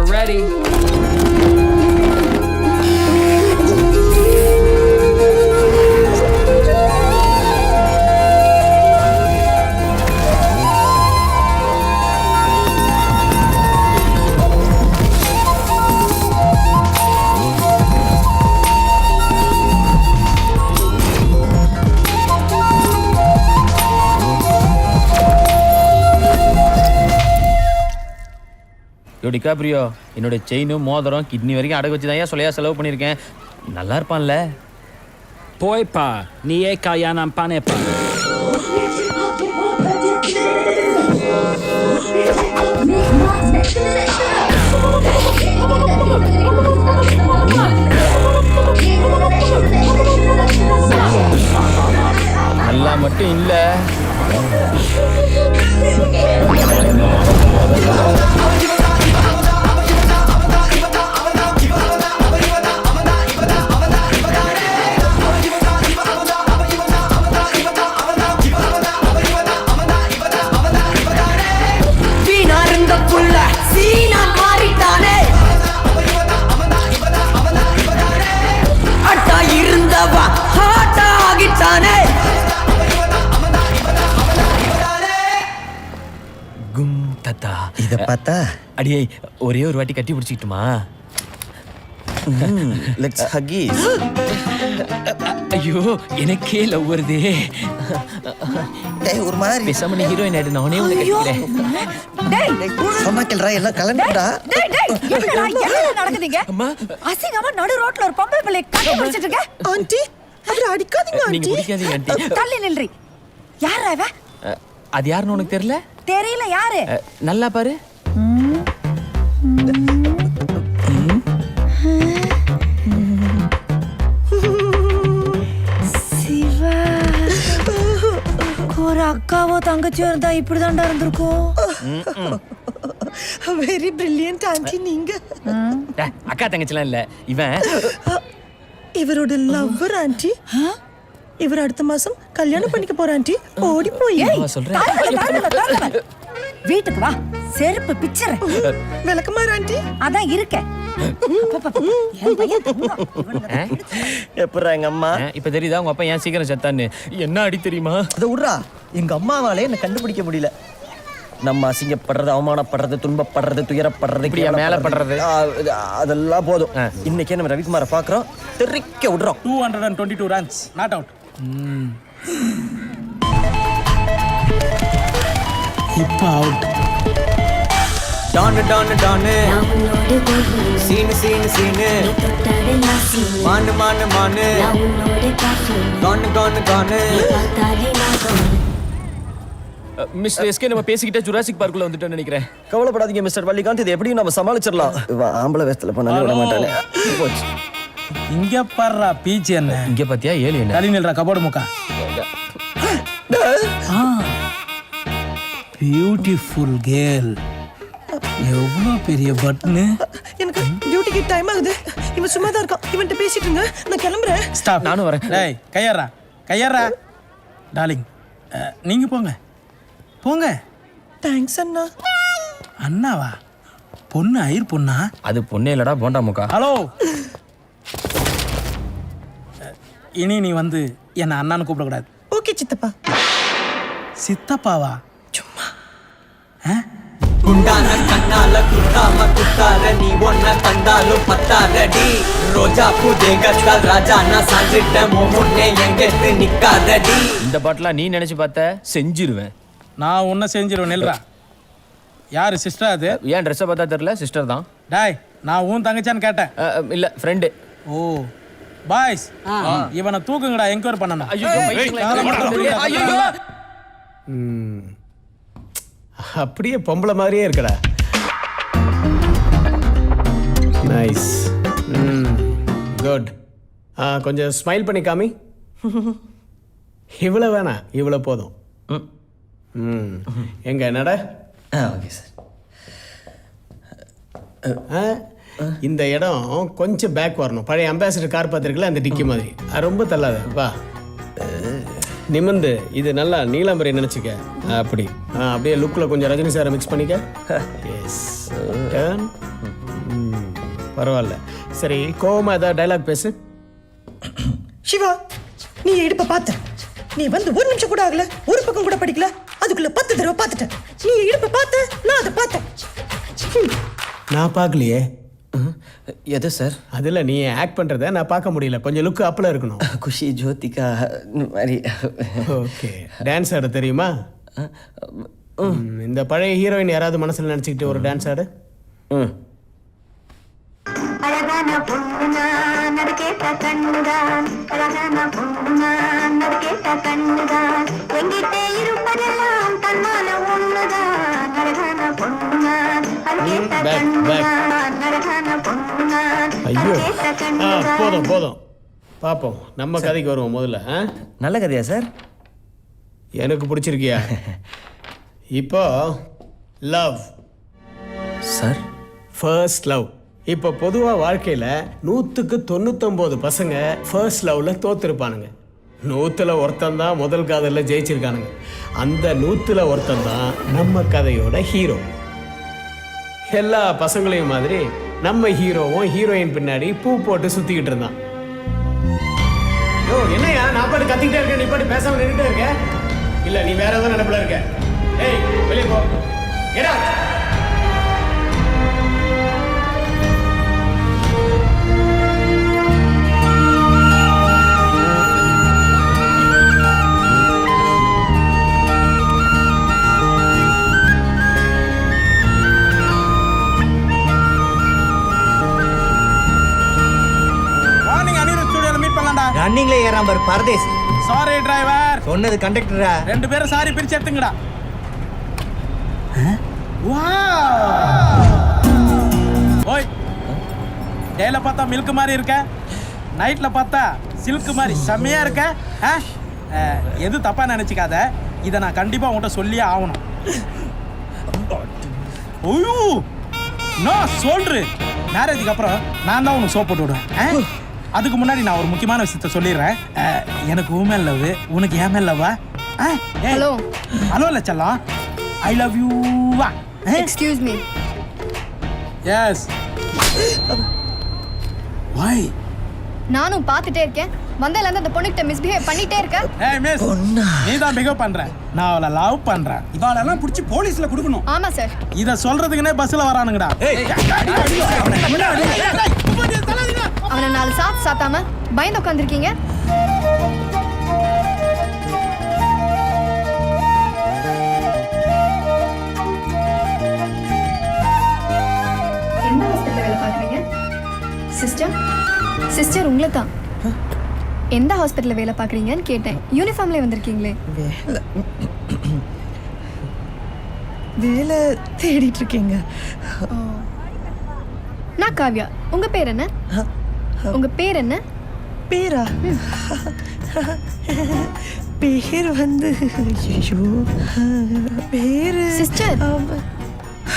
we're ready. DiCaprio என்னோட செயினும் மோதிரம் kidney வரைக்கும் அடகு வச்சு தான் சொல்லையா செலவு பண்ணியிருக்கேன். நல்லா இருப்பான்ல? போய்ப்பா, நீயே கல்யாணம் பண்ணேப்பா. நல்லா மட்டும் இல்லை, இத பார்த்தா அடியே ஒரே ஒரு வாட்டி கட்டி பிடிச்சிக்கிட்டுமா? லெட்ஸ் ஹக்கிஸ். ஐயோ எனக்கே லவ் வருதே. டேய் ஒரு மாதிரி பேசாம நீ ஹீரோயின் ஆயிடு, நானே உன்னை கட்டிக்கிறேன். சமாக்கல்ரா எல்லாம் கலந்துடா. டேய் என்னடா என்ன நடக்குதுங்க? அம்மா அசிங்கமா நடு ரோட்ல ஒரு பொம்பளை பிள்ளை கட்டி பிடிச்சிட்டு இருக்க. ஆண்டி அவரை அடிக்காதீங்க ஆண்டி. நீங்க பிடிக்காதீங்க ஆண்டி. தள்ளி நில்றி. யாரா அவ? அது யாருன்னு உனக்கு தெரியல? தெரியல. யாரு? நல்லா பாரு. சிவா. ஒரு அக்காவோ தங்கச்சியோ இருந்தா இப்படிதான்டா இருந்திருக்கும். வெரி பிரில்லியன்ட் ஆண்டி நீங்க. அக்கா தங்கச்சிலாம் இல்ல, இவன் இவரோட லவ்வர் ஆண்டி. இவர் அடுத்த மாசம் கல்யாணம் பண்ணிக்க போற ஆண்டி. ஓடி போய் சொல்றேன். வீட்டுக்கு வா, செருப்பு பிச்சற. விளக்கமாறு ஆண்டி. அதான் இருக்க. எப்பறா எங்க அம்மா? இப்ப தெரியுதா உங்க அப்பா ஏன் சீக்கிரம் செத்தான்னு? என்ன அடி தெரியுமா? அதை விட்றா, எங்க அம்மாவாலே என்ன கண்டுபிடிக்க முடியல. நம்ம அசிங்கப்படுறது, அவமானப்படுறது, துன்பப்படுறது, துயரப்படுறது, இப்படியா மேல படுறது, அதெல்லாம் போதும். இன்னைக்கே நம்ம ரவிக்குமாரை பாக்குறோம், தெரிக்க விடுறோம். 222 runs, not out. இப்போ அவுட். டான் டான் டான் சீன் சீன் சீன் மான் மான் மான் கான் கான் கான். மிஸ்டர் எஸ்கே, நம்ம பேசிக்கிட்டே ஜுராசிக் பார்க்குள்ள வந்துட்டோம்னு நினைக்கிறேன். கவலைப்படாதீங்க மிஸ்டர் வள்ளிகாந்த், இது எப்படியும் நம்ம சமாளிச்சிடலாம். ஆம்பளை வேஸ்ட்ல பண்ணாலே விட மாட்டானே. போச்சு. இங்க பாருடா பீச் என்ன. இங்க பாத்தியா ஏலி என்ன? தள்ளி நில்றா கபோர்டு முக்கா. Beautiful girl. எவ்வளோ பெரிய பட்னு. எனக்கு டியூட்டிக்கு டைம் ஆகுது. இவன் சும்மா தான் இருக்கான். இவன்ட்ட பேசிட்டு இருங்க, நான் கிளம்புறேன். ஸ்டாப். நானும் வரேன். டேய் கையறா கையறா. டார்லிங் நீங்க போங்க போங்க. தேங்க்ஸ் அண்ணா. அண்ணாவா? பொண்ணு ஐயர் பொண்ணா? அது பொண்ணே இல்லடா, போண்டா முக்கா. ஹலோ, இனி நீ வந்து என்ன அண்ணான்னு கூப்பிடக்கூடாது. ஓகே சித்தப்பா. சித்தப்பாவா? சும்மா. குண்டான கண்ணால குத்தாம குத்தார நீ ஒன்ன கண்டாலும் பத்தாரடி. ரோஜா பூ தேகத்தால் ராஜா நான் சாஞ்சிட்ட முன்னே எங்கெத்து நிக்காதடி. இந்த பாட்டெல்லாம் நீ நினைச்சு பார்த்த செஞ்சிருவேன். நான் உன்ன செஞ்சிருவேன். நெல்றா. யாரு சிஸ்டர்? அது ஏன் ட்ரெஸ்ஸை பார்த்தா தெரியல? சிஸ்டர் தான். டாய் நான் உன் தங்கச்சான்னு கேட்டேன். இல்ல ஃப்ரெண்டு. ஓ பாய்ஸ், இவனை தூக்குங்கடா, என்கொயரி பண்ணணும். அப்படியே பொம்பளை மாதிரியே இருக்கடா. நைஸ். குட். கொஞ்சம் ஸ்மைல் பண்ணி காமி. இவ்வளோ வேணாம், இவ்வளோ போதும். எங்க என்னடா? Okay sir. இந்த இடம் கொஞ்சம் பேக் வரணும். பழைய அம்பாசிடர் கார் பார்த்துருக்கல, அந்த டிக்கி மாதிரி. ரொம்ப தள்ளாத, வா. நிமிந்து இது நல்லா நீலாம்பரி நினச்சிக்க. அப்படியே லுக்கில் கொஞ்சம் ரஜினி சாரை மிக்ஸ் பண்ணிக்க. எஸ். டர்ன். பரவாயில்ல. சரி, கோவமா ஏதாவது டைலாக் பேசு. சிவா, நீ இடுப்ப பார்த்த. நீ வந்து ஒரு நிமிஷம் கூட ஆகல, ஒரு பக்கம் கூட படிக்கல, அதுக்குள்ள 10 தடவை பார்த்துட்டேன். நீ இடுப்ப பார்த்த, நான் அதை பார்த்தேன். நான் பார்க்கலையே. எது சார்? அதில் நீ ஆக்ட் பண்ணுறத நான் பார்க்க முடியல. கொஞ்சம் லுக்கு அப்பில் இருக்கணும். குஷி, ஜோதிகா இந்த மாதிரி. ஓகே. டான்ஸ் ஆட தெரியுமா? இந்த பழைய ஹீரோயின் யாராவது மனசில் நினச்சிக்கிட்டு ஒரு டான்ஸ் ஆடு. அழகான பொண்ணுதான் அது கேட்ட கண்ணுதான், அழகான பொண்ணுதான் அது கேட்ட கண்ணுதான், எங்கிட்ட இருப்பதெல்லாம் தன்மான ஒண்ணுதான், அழகான பொண்ணுதான் அது கேட்ட கண்ணுதான், அழகான பொண்ணுதான் ஐயோ, அது கேட்ட கண்ணுதான். போதும் போதும், பார்ப்போம். நம்ம கதைக்கு வருவோம் முதல்ல. நல்ல கதையா சார்? எனக்கு பிடிச்சிருக்கியா? இப்போ லவ் சார். First love. இப்போ பொதுவாக வாழ்க்கையில் 100க்கு 99 பசங்க ஃபர்ஸ்ட் லவ்வில் தோத்துருப்பானுங்க. 100ல் ஒருத்தன் தான் முதல் காதலில் ஜெயிச்சிருக்கானுங்க. அந்த 100ல் ஒருத்தன் தான் நம்ம கதையோட ஹீரோ. எல்லா பசங்களையும் மாதிரி நம்ம ஹீரோவும் ஹீரோயின் பின்னாடி பூ போட்டு சுற்றிக்கிட்டு இருந்தான். யோ, என்னையா நான் பாட்டு கத்திக்கிட்டே இருக்கேன், நீ பாட்டு பேசாமல் நின்றுட்டே இருக்க? இல்லை, நீ வேற ஏதோ நினைப்பில் இருக்க. ஏய், வெளியே போ. Get out. மார்னிங் அனிருத் ஸ்டுடியோல மீட் பண்ணலாம்டா. ரன்னிங்ல ஏறாம பாரு பரதேசி. Sorry driver. சொன்னது கண்டக்டரா? 2 பேரும் சாரி பிரிச்சு எடுத்துங்கடா. ஓய், டேல பார்த்தா மில்க் மாதிரி இருக்க, நைட்ல பார்த்தா சில்க் மாதிரி செம்மையா இருக்க. எது தப்பா நினைச்சுக்காத, இதை நான் கண்டிப்பா உன்கிட்ட சொல்லியே ஆகணும். ஐயோ, நான் சொல்றேன், மேரேஜுக்கு அப்புறம் நான் தான் உனக்கு சோப் போட்டு விடுவேன். அதுக்கு முன்னாடி நான் ஒரு முக்கியமான விஷயத்த சொல்லிடுறேன். எனக்கு உமேல் லவ், உனக்கு ஏன் மேல் லவ்வா? ஹலோ ஹலோ இல்ல செல்லம், I love you. Excuse me. Yes. Why? நானும் பார்த்துட்டே இருக்கேன், வந்ததுல இருந்து அந்த பொண்ணுகிட்ட மிஸ்பிஹேவ் பண்ணிட்டே இருக்க. ஏய் மிஸ், நீ தான் பிஹேவ் பண்ற, நான் அவளை லவ் பண்றேன். இவாளெல்லாம் பிடிச்சி போலீஸ்ல கொடுக்கணும். ஆமா சார். இத சொல்றதுக்குனே பஸ்ல வரானுங்கடா. அவனை 4 சாத்து சாத்தாம பயந்து உட்காந்துருக்கீங்க. எந்த ஹாஸ்பிட்டல்ல வேலை பார்க்குறீங்க? சிஸ்டர் உங்களை தான். எந்த ஹாஸ்பிட்டல்ல வேலை பார்க்குறீங்கன்னு கேட்டேன். யூனிஃபார்ம்ல வந்திருக்கீங்களே. வேலை தேடிட்டு இருக்கீங்க? நான் காவ்யா. உங்க பேர் என்ன? உங்க பேர் என்ன? பேரா? பேர் வந்து ஐயோ, பேர் சிஸ்டர்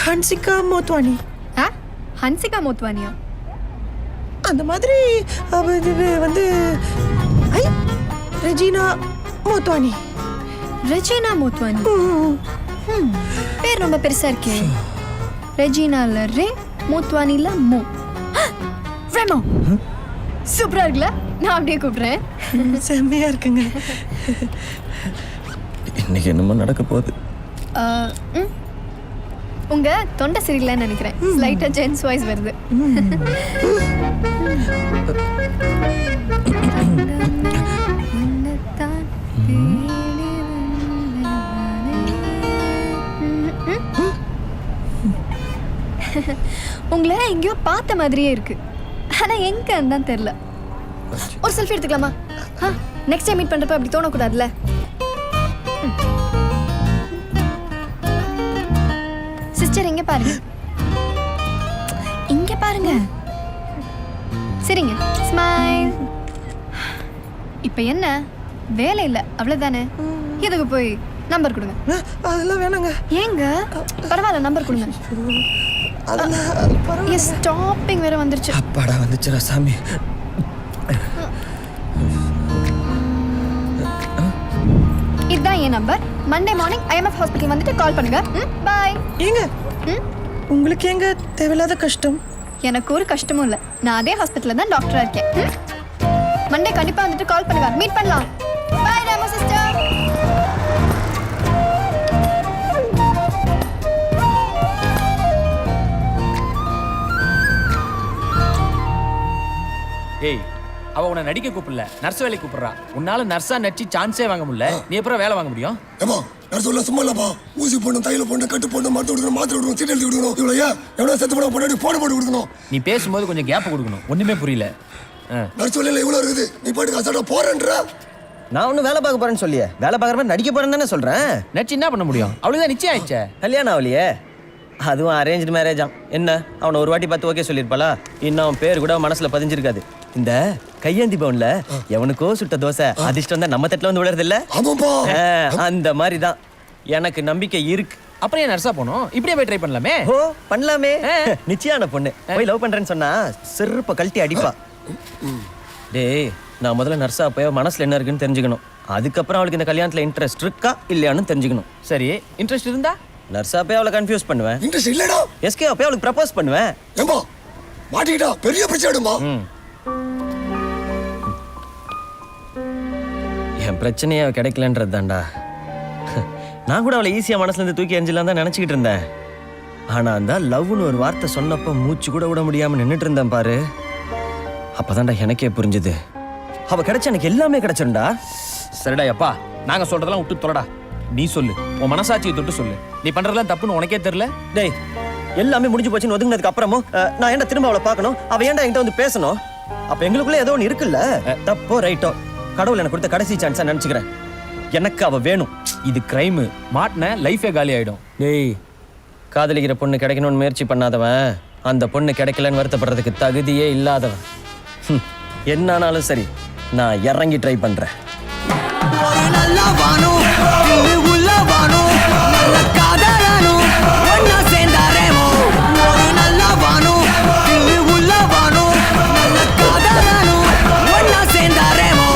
ஹன்சிகா மோத்வானி. ஹன்சிகா மோத்வானியா? அந்த மாதிரி இது வந்து ஐ ரெஜினா மோத்வானி. ரெஜினா மோத்வானி. பேர் ரொம்ப பெருசா இருக்கே. ரெஜினால ரே, மோத்வானில மோ. ரெமோ. சூப்பரா இருக்குல்ல? நான் அப்படியே கூப்பிடுறேன். செம்மையா இருக்குங்க. இன்னைக்கு என்னமோ நடக்க போகுது. உங்க தொண்டை சரியில்லைன்னு நினைக்கிறேன். லைட்டா ஜென்ஸ் வாய்ஸ் வருது. உங்களை எங்கேயோ பார்த்த மாதிரியே இருக்கு, ஆனா எங்கன்னு தான் தெரியல. ஒரு செல்ஃபி எடுத்துக்கலாமா? நெக்ஸ்ட் டைம் மீட் பண்றப்ப அப்படி தோணக்கூடாதுல்ல. சிஸ்டர் இங்க பாருங்க, இங்க பாருங்க. சரிங்க, ஸ்மைல். இப்போ என்ன வேலை இல்லை அவ்வளவுதானே? எதுக்கு போய் நம்பர் கொடுங்க? அதெல்லாம் வேணாங்க. ஏங்க? பரவாயில்ல, நம்பர் கொடுங்க. ஸ்டாப்பிங் வேற வந்துருச்சு. அப்பாடா வந்துச்சுடா சாமி. இதுதான் என் number. Monday morning IMF hospital வந்துட்டு கால் பண்ணுங்க. பாய். ஏங்க உங்களுக்கு எங்க தேவையில்லாத கஷ்டம்? எனக்கு ஒரு கஷ்டமும் இல்லை. நான் அதே ஹாஸ்பிட்டலில் தான் டாக்டராக இருக்கேன். மண்டே கண்டிப்பாக வந்துட்டு கால் பண்ணுங்க, மீட் பண்ணலாம். பாய் ராமு சிஸ்டர். ஏய், அவ உன்னை நடிக்க கூப்பிடல, நர்ஸ் வேலைக்கு கூப்பிடுறா. உன்னால நர்ஸா நடிச்சு சான்ஸே வாங்க முடியல, நீ எப்பறம் வேலை வாங்க முடியும்? ஏமா நர்ஸ் உள்ள சும்மா இல்லப்பா. ஊசி போடணும், தையல போடணும், கட்டு போடணும், மருந்து கொடுக்கணும், மாத்திரை கொடுக்கணும், சீட் எழுதி கொடுக்கணும். இவ்வளோ ஏன் எவ்வளோ செத்து போட போட்டு போட போட்டு கொடுக்கணும். நீ பேசும்போது கொஞ்சம் கேப் கொடுக்கணும். ஒண்ணுமே புரியல. நர்ஸ் வேலையில இவ்வளோ இருக்குது, நீ பாட்டுக்கு அசால்ட்டா போறேன்ற. நான் ஒன்றும் வேலை பார்க்க போறேன்னு சொல்லியே, வேலை பார்க்குற மாதிரி நடிக்க போறேன்னு தானே சொல்றேன். நடிச்சு என்ன பண்ண முடியும்? அவளுக்கு நிச்சயம் ஆயிடுச்சே. கல்யாணம் ஆகலையே, அதுவும் அரேஞ்ச் மேரேஜா. என்ன அவனை ஒரு வாட்டி பார்த்து ஓகே சொல்லியிருப்பாளா? இன்னும் அவன் பேர் கூட மனசுல பதிஞ்சிருக்காது. இந்த கையேந்தி பவுன்ல எவனுக்கோ சுட்ட தோசை அதிர்ஷ்டம் தான் நம்ம தட்டுல வந்து விடுறது இல்ல. அந்த மாதிரி தான் எனக்கு நம்பிக்கை இருக்கு. அப்புறம் ஏன் நர்ஸா போனோம்? இப்படியே போய் ட்ரை பண்ணலாமே. ஓ பண்ணலாமே. நிச்சயான பொண்ணு போய் லவ் பண்றேன்னு சொன்னா செருப்ப கழட்டி அடிப்பா. டேய், நான் முதல்ல நர்ஸா போய் மனசுல என்ன இருக்குன்னு தெரிஞ்சுக்கணும். அதுக்கப்புறம் அவளுக்கு இந்த கல்யாணத்துல இன்ட்ரெஸ்ட் இருக்கா இல்லையான்னு தெரிஞ்சுக்கணும். சரி, இன்ட்ரெஸ்ட் இருந்தா நர்ஸா போய் அவளை கன்ஃபியூஸ் பண்ணுவேன். இன்ட்ரெஸ்ட் இல்லடா, எஸ்கே போய் அவளுக்கு ப்ரப்போஸ் பண்ணுவேன். ஏம்பா மாட்டிக்கிட்டா பெரிய பிரச்சனைடுமா. என் பிரச்சனையே அவ கிடைக்கலன்றது தான்டா. நான் கூட அவளை ஈஸியா மனசுல இருந்து தூக்கி எறிஞ்சலாம் தான் நினைச்சுக்கிட்டு இருந்தேன். ஆனா அந்த லவ்னு ஒரு வார்த்தை சொன்னப்ப மூச்சு கூட விட முடியாம நின்னுட்டு இருந்தேன் பாரு. அப்பதான்டா எனக்கே புரிஞ்சுது, அவ கிடைச்ச எனக்கு எல்லாமே கிடைச்சிருந்தா. சரிடா அப்பா, நாங்க சொல்றதெல்லாம் விட்டு தொலைடா. நீ சொல்லு, உன் மனசாட்சியை தொட்டு சொல்லு. நீ பண்றதெல்லாம் தப்புன்னு உனக்கே தெரியல? டேய், எல்லாமே முடிஞ்சு போச்சுன்னு ஒதுங்கினதுக்கு அப்புறமும் நான் என்ன திரும்ப அவளை பார்க்கணும்? அவ ஏன்டா என்கிட்ட வந்து பேசணும்? அப்ப எங்களுக்குள்ள ஏதோ ஒன்று இருக்குல்ல. தப்போ ரைட்டோ, கடவுள் எனக்கு கொடுத்த கடைசி சான்ஸா நினைச்சுக்கிறேன். எனக்கு அவ வேணும். இது கிரைம். மாட்டின லைஃபே காலி ஆயிடும். டேய், காதலிக்கிற பொண்ணு கிடைக்கணும்னு முயற்சி பண்ணாதவன் அந்த பொண்ணு கிடைக்கலன்னு வருத்தப்படுறதுக்கு தகுதியே இல்லாதவன். என்ன ஆனாலும் சரி, நான் இறங்கி ட்ரை பண்றேன். ஒரு நல்ல வானம் உள்ள வானம் நல்ல காதலானும் ஒன்னா சேர்ந்தாரேமோ. ஒரு நல்ல வானம் உள்ள வானம் நல்ல காதலானும் ஒன்னா சேர்ந்தாரேமோ.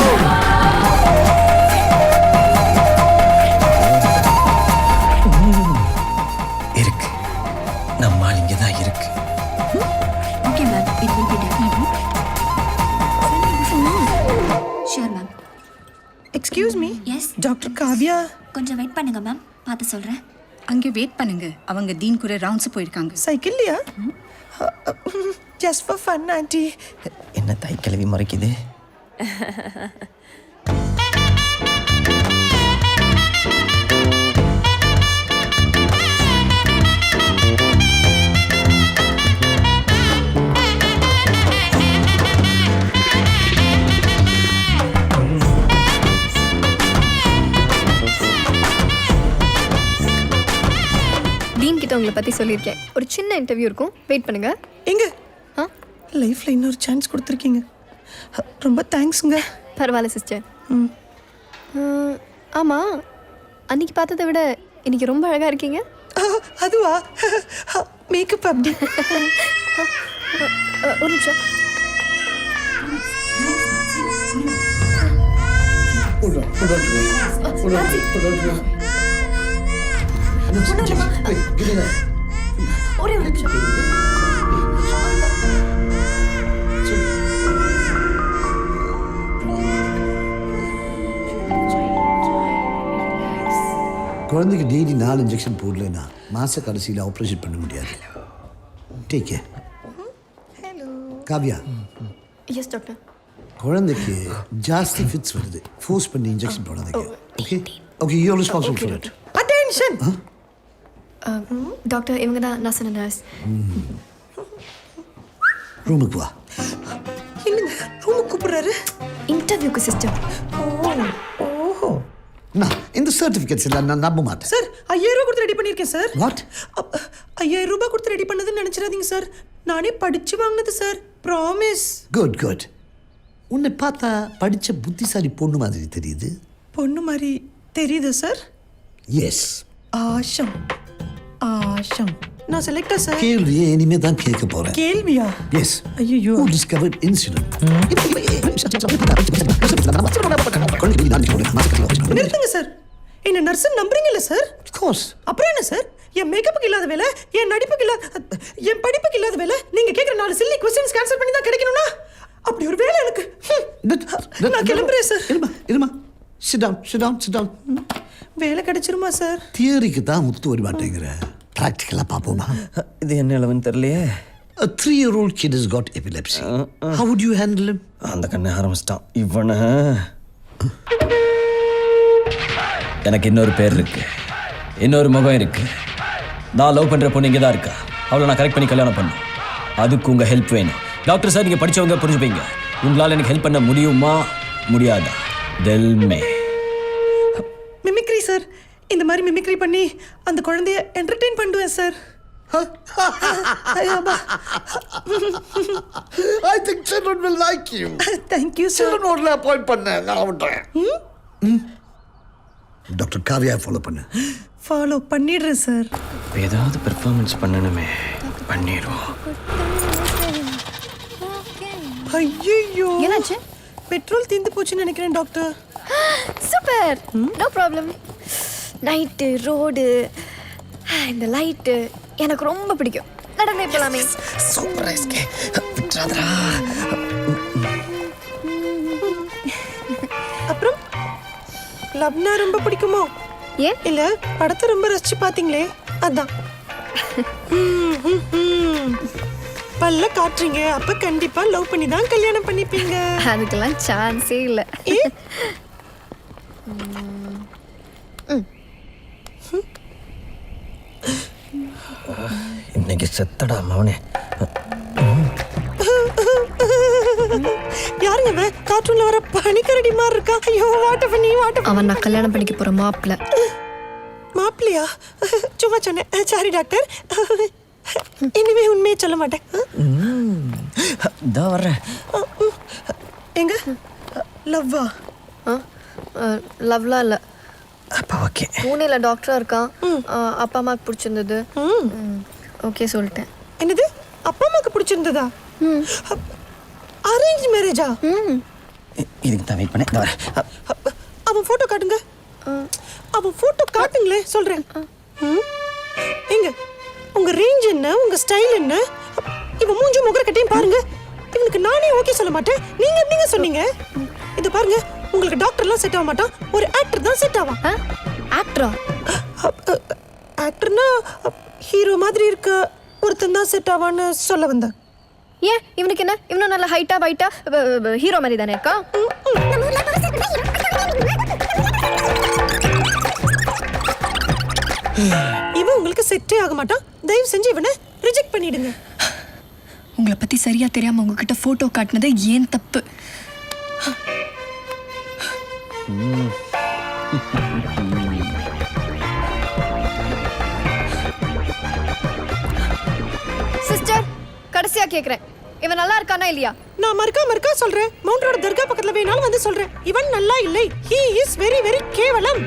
இருக்கு, நம்ம இங்க தான் இருக்கு. Okay ma'am, it will be done. Sure ma'am. Excuse me. Yes, doctor Kavya. கொஞ்சம் வெயிட் பண்ணுங்க மேம், பார்த்து சொல்றேன். அங்கே வெயிட் பண்ணுங்க, அவங்க டீன் கூட ரவுண்ட்ஸ் போயிருக்காங்க. சைக்கிள்லையா? Just for fun aunty. என்ன தை கிளவி மறைக்குது? டீன் கிட்ட உங்களை பற்றி சொல்லியிருக்கேன். ஒரு சின்ன இன்டர்வியூ இருக்கும், வெயிட் பண்ணுங்க. எங்க ஆ, லைஃப்ல இன்னொரு சான்ஸ் கொடுத்துருக்கீங்க, ரொம்ப தேங்க்ஸுங்க. பரவாயில்ல சிஸ்டர். ஆமாம், அன்னைக்கு பார்த்ததை விட இன்னைக்கு ரொம்ப அழகாக இருக்கீங்க. அதுவா? மேக்கப் அப்படி. ஒரு நிமிஷம். ஒரே ஒரு நிமிஷம். குழந்தைக்கு டெய்லி 4 இன்ஜெக்ஷன் போடலன்னா மாச கடைசியில் ஆப்ரேஷன் பண்ண முடியாது. Take care. Kavya, yes doctor. குழந்தைக்கு ஜாஸ்தி ஃபிட்ஸ் வருது, ஃபோர்ஸ் பண்ணி இன்ஜெக்ஷன் போடாதீங்க. Okay okay, you are responsible for it. Attention. Doctor, இவங்க தான் நான் சொன்ன நர்ஸ். ரூமுக்கு வா. என்னங்க ரூமுக்கு கூப்பிடுறாரு? இன்டர்வியூக்கு சிஸ்டர். ஓஹோ. நான் இந்த சர்டிஃபிகேட்ஸ் எல்லாம் நான் நம்ப மாட்டேன். சார் 5000 ரூபாய் கொடுத்து ரெடி பண்ணியிருக்கேன் சார். வாட்? 5000 ரூபாய் கொடுத்து ரெடி பண்ணதுன்னு நினைச்சிடாதீங்க சார். நானே படிச்சு வாங்கினது சார், ப்ராமிஸ். Good good. உன்னை பார்த்தா படித்த புத்திசாலி பொண்ணு மாதிரி தெரியுது. பொண்ணு மாதிரி தெரியுது சார்? எஸ். ஆஷம் ஆஷம். நான் செலக்டா சார்? கேள்வியே இனிமே தான் கேட்க போறேன். கேள்வியா? எஸ். ஐயோ. Who discovered insulin? நிறுத்துங்க சார். என்ன நர்ஸ் நம்புறீங்கல்ல சார்? Of course. அப்புறம் என்ன சார், என் மேக்கப்புக்கு இல்லாத வேலை, என் நடிப்புக்கு இல்லாத, என் படிப்புக்கு இல்லாத வேலை, நீங்க கேட்குற 4 சில்லி கொஸ்டின்ஸ் ஆன்சர் பண்ணி தான் கிடைக்கணும்னா அப்படி ஒரு வேலை எனக்கு. நான் கிளம்புறேன் சார். இருமா sit down. வேலை கிடைச்சிருமா சார்? தியரிக்கு தான் ஒத்து வர மாட்டேங்கிற, ப்ராக்டிக்கலாக பார்ப்போமா? இது என்ன அளவுன்னு தெரியலையே. A 3-year-old kid has got epilepsy. How would you handle him? அந்த கண்ணை ஆரம்பிச்சிட்டான் இவனை. எனக்கு இன்னொரு பேர் இருக்கு, இன்னொரு முகம் இருக்கு. நான் லவ் பண்ற பொண்ணு இங்கே தான் இருக்கா. அவளை நான் கரெக்ட் பண்ணி கல்யாணம் பண்ணேன். அதுக்கு உங்க ஹெல்ப் வேணும். டாக்டர் சார், நீங்க படிச்சவங்க புரிஞ்சுப்பீங்க. உங்களால் எனக்கு ஹெல்ப் பண்ண முடியுமா முடியாதா? தெல்மே மிமிக்ரி சார். இந்த மாதிரி மிமிக்ரி பண்ணி அந்த குழந்தைய என்டர்டெயின் பண்ணுவேன் sir. I think children will like you. Thank you sir. Children ஓடல அப்பாயிண்ட் பண்ண நான் விட்டேன். டாக்டர் காவியா ஃபாலோ பண்ணு. ஃபாலோ பண்ணிடுறேன் சார். ஏதாவது பெர்ஃபார்மன்ஸ் பண்ணணுமே, பண்ணிடுவோம். ஐயோ, என்னாச்சு? பெட்ரோல் தீர்ந்து போச்சுன்னு நினைக்கிறேன் doctor. Super, no problem. Night road, இந்த லைட்டு எனக்கு ரொம்ப பிடிக்கும். நடந்தே போலாமே. சூப்பர் எஸ்கே, விட்றாதடா. அப்புறம் லவ்னா ரொம்ப பிடிக்குமோ? ஏன் இல்ல படத்தை ரொம்ப ரசிச்சு பாத்தீங்களே அதான். பல்ல காட்டுறீங்க, அப்ப கண்டிப்பா லவ் பண்ணி தான் கல்யாணம் பண்ணிப்பீங்க. அதுக்கெல்லாம் சான்ஸே இல்லை. இன்னைக்கு செத்தடா மவனே. யாருங்க அவன்? கார்ட்டூன்ல வர பனிக்கரடி மாதிரி இருக்கா. ஐயோ, அவன் நான் கல்யாணம் பண்ணிக்க போற மாப்பிள்ள. மாப்பிள்ளையா? சும்மா சொன்னேன். சாரி டாக்டர், இனிமே உண்மையை சொல்ல மாட்டேன். இதோ வர்றேன். எங்க லவ்வா? லவ்லாம் இல்லை. அப்பா ஓகே. பூனேல டாக்டரா இருக்கான். அப்பா அம்மாவுக்கு பிடிச்சிருந்தது. ஓகே சொல்லிட்டேன். என்னது, அப்பா அம்மாவுக்கு பிடிச்சிருந்ததா? அரேஞ்ச் மேரேஜா? இதுக்கு தான் வெயிட் பண்ணேன். அவன் போட்டோ காட்டுங்க. அவன் போட்டோ காட்டுங்களே, சொல்றேன். எங்க உங்க ரேஞ்ச் என்ன, உங்க ஸ்டைல் என்ன? இவன் மூஞ்சி முகர கட்டையும் பாருங்க. இவனுக்கு நானே ஓகே சொல்ல மாட்டேன், நீங்க எப்படிங்க சொன்னீங்க? இது பாருங்க, உங்களுக்கு டாக்டர்லாம் செட் ஆக மாட்டான், ஒரு ஆக்டர் தான் செட் ஆவான். ஆக்டரா? ஆக்டர்னா ஹீரோ மாதிரி இருக்க ஒருத்தன் தான் செட் ஆவான்னு சொல்ல வந்தேன். ஏன் இவனுக்கு என்ன? இவனும் நல்ல ஹைட்டா வைட்டா ஹீரோ மாதிரி தானே இருக்கான். இவன் உங்களுக்கு செட்டே ஆக மாட்டான். தயவு செஞ்சு இவனை ரிஜெக்ட் பண்ணிடுங்க. உங்களை பத்தி சரியா தெரியாம உங்ககிட்ட போட்டோ காட்டினது ஏன் தப்பு? சிஸ்டர், கடைசியா கேக்குறேன், இவன் நல்லா இருக்கானா இல்லையா? நான் மறுக்கா சொல்றேன். மவுண்ட் ரோடு தர்கா பக்கத்துல வேணாலும் வந்து சொல்றேன். இவன் நல்லா இல்லை. He is very very கேவலம்.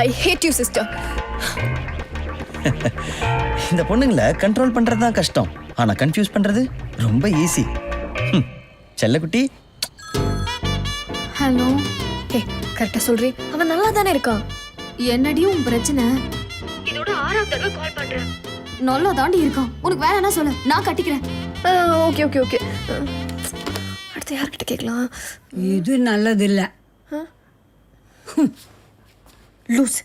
I hate you sister. இந்த பொண்ணுங்களை கண்ட்ரோல் பண்றது தான் கஷ்டம், ஆனா கன்ஃபியூஸ் பண்றது ரொம்ப ஈஸி. செல்லக்குட்டி. ஹலோ. ஹே, கரெக்டா சொல்றீ. அவன் நல்லா தானே இருக்கான். என்னடி உன் பிரச்சனை? இதோட 6வது தடவை கால் பண்றேன். நல்லா தாண்டி இருக்கான். உனக்கு வேற என்ன சொல்ல, நான் கட்டிக்கிறேன். ஓகே. அடுத்து யார்கிட்ட கேட்கலாம்? இது நல்லது இல்ல. லூஸ்.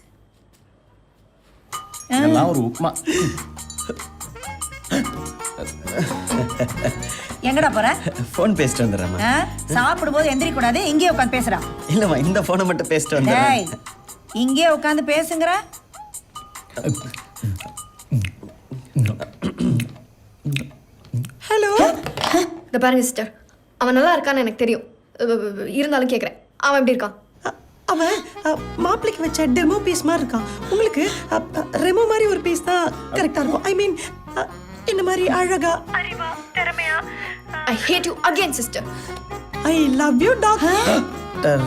இதெல்லாம் ஒரு உப்மா. எங்கடா போற? ஃபோன் பேசிட்டு வந்துடுறேன். சாப்பிடும்போது எந்திரிக்க கூடாது, இங்கேயே உட்காந்து பேசுறான். இல்லம்மா, இந்த ஃபோனை மட்டும் பேசிட்டு வந்துடுறேன். இங்கேயே உட்காந்து பேசுங்கிற. ஹலோ. இந்த பாருங்க சிஸ்டர், அவன் நல்லா இருக்கான்னு எனக்கு தெரியும். இருந்தாலும் கேட்குறேன், அவன் எப்படி இருக்கான்? அவன் மாப்பிளைக்கு வச்ச டெமோ பீஸ் மாதிரி இருக்கான். உங்களுக்கு ரெமோ மாதிரி ஒரு பீஸ் தான் கரெக்டா இருக்கும். ஐ மீன் இந்த மாதிரி அழகா, அறிவா, திறமையா. I hate you again sister. I love you doctor.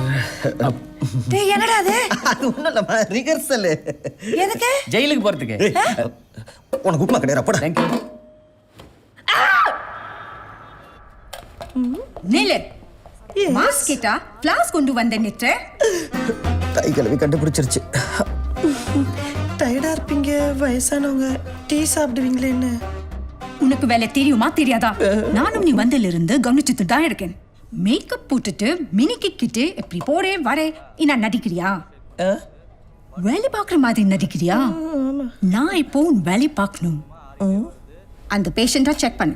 டேய், என்னடா அது? அது ஒண்ணும் இல்லம்மா, ரிஹர்சல். எதுக்கு? ஜெயிலுக்கு போறதுக்கு. உனக்கு உப்புமா கிடையாது. போடா. Thank you. நில்லு. மாஸ்க் கிட்டா கிளாஸ் கொண்டு வந்த நிற்ற. கை கழுவி கண்டுபிடிச்சிருச்சு. டயர்டா இருப்பீங்க. வயசானவங்க டீ சாப்பிடுவீங்களேன்னு. உனக்கு வேலை தெரியுமா தெரியாதா? நானும் நீ வந்ததுல இருந்து கவனிச்சுட்டு தான் இருக்கேன். மேக்கப் போட்டுட்டு மினிக்கிட்டு எப்படி போறே வரே என்ன நடிக்கிறியா? வேலை பார்க்குற மாதிரி நடிக்கிறியா? நான் இப்போ உன் வேலை பார்க்கணும். அந்த பேஷண்டா செக் பண்ணு.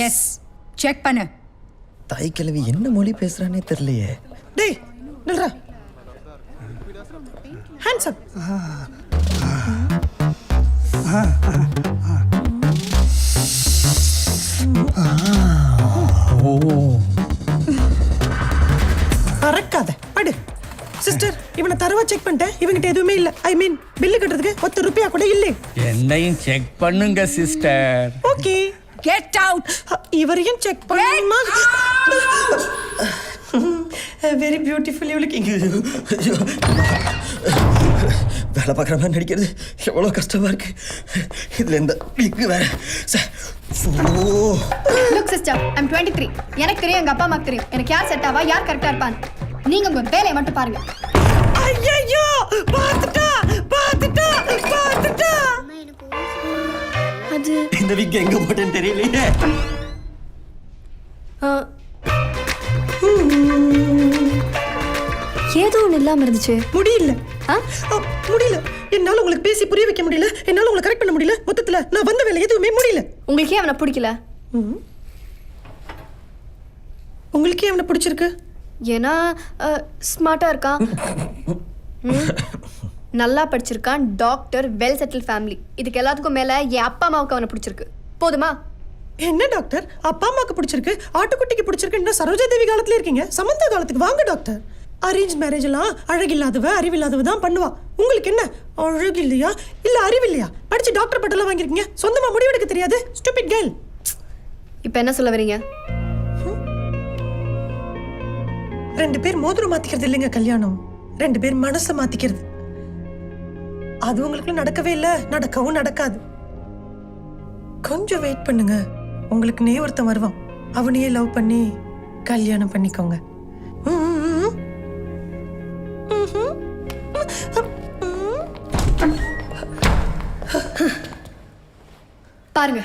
எஸ், செக் பண்ணு. தாய் கிழவி என்ன மொழி பேசுறானே தெரியலையே. டேய் நில்றா. Hands up. பறக்காத படு. சிஸ்டர், இவனை தரவா செக் பண்ணிட்டேன். இவங்கிட்ட எதுவுமே இல்ல. ஐ மீன் பில்லு கட்டுறதுக்கு 10 ரூபாயா கூட இல்லை. என்னையும் செக் பண்ணுங்க சிஸ்டர். Okay, get out. இவரையும் செக் பண்ணுமா? Very beautiful looking. வேலை பார்க்குற மாதிரி நடிக்கிறது எவ்வளோ கஷ்டமா இருக்கு. இதுல இந்த வீக்கு வேற. Look sister, I'm 23. எனக்கு தெரியும், எங்க அப்பா அம்மாக்கு தெரியும் எனக்கு யார் செட் ஆவா, யார் கரெக்டா இருப்பான்னு. நீங்க உங்க வேலையை மட்டும் பாருங்க. ஐயோ, பாத்துட்டா. அது இந்த வீக் எங்க போட்டேன்னு தெரியலையே. ஏதோ ஒன்று இல்லாம இருந்துச்சு. முடியல. முடியல. என்னால உங்களுக்கு பேசி புரிய வைக்க முடியல. என்னால உங்களை கரெக்ட் பண்ண முடியல. மொத்தத்துல நான் வந்த வேலை எதுவுமே முடியல. உங்களுக்கே அவனை பிடிக்கல? உங்களுக்கே அவனை பிடிச்சிருக்கு? ஏன்னா ஸ்மார்ட்டா இருக்கான், நல்லா படிச்சிருக்கான், டாக்டர், வெல் செட்டில் ஃபேமிலி. இதுக்கு எல்லாத்துக்கும் மேல என் அப்பா அம்மாவுக்கு அவனை பிடிச்சிருக்கு. போதுமா? என்ன டாக்டர், அப்பா அம்மாவுக்கு பிடிச்சிருக்கு, ஆட்டுக்குட்டிக்கு பிடிச்சிருக்கு, இன்னும் சரோஜா தேவி காலத்துல இருக்கீங்க. சமந்தா காலத்துக்கு வாங்க டாக்டர். அரேஞ்ச் மேரேஜ் எல்லாம் அழகில்லாதவ அறிவில்லாதவ தான் பண்ணுவா. உங்களுக்கு என்ன அழகு இல்லையா இல்ல அறிவில்லையா? படிச்சு டாக்டர் பட்டெல்லாம் வாங்கிருக்கீங்க, சொந்தமா முடிவெடுக்க தெரியாது. Stupid girl. இப்ப என்ன சொல்ல வரீங்க? 2 பேர் மோதிரம் மாத்திக்கிறது இல்லைங்க கல்யாணம், 2 பேர் மனசை மாத்திக்கிறது. அது உங்களுக்கு நடக்கவே இல்லை, நடக்கவும் நடக்காது. கொஞ்சம் வெயிட் பண்ணுங்க, உங்களுக்கு ஒருத்தன் வருவான். அவனையே லவ் பண்ணி கல்யாணம் பண்ணிக்கோங்க. பாருங்க,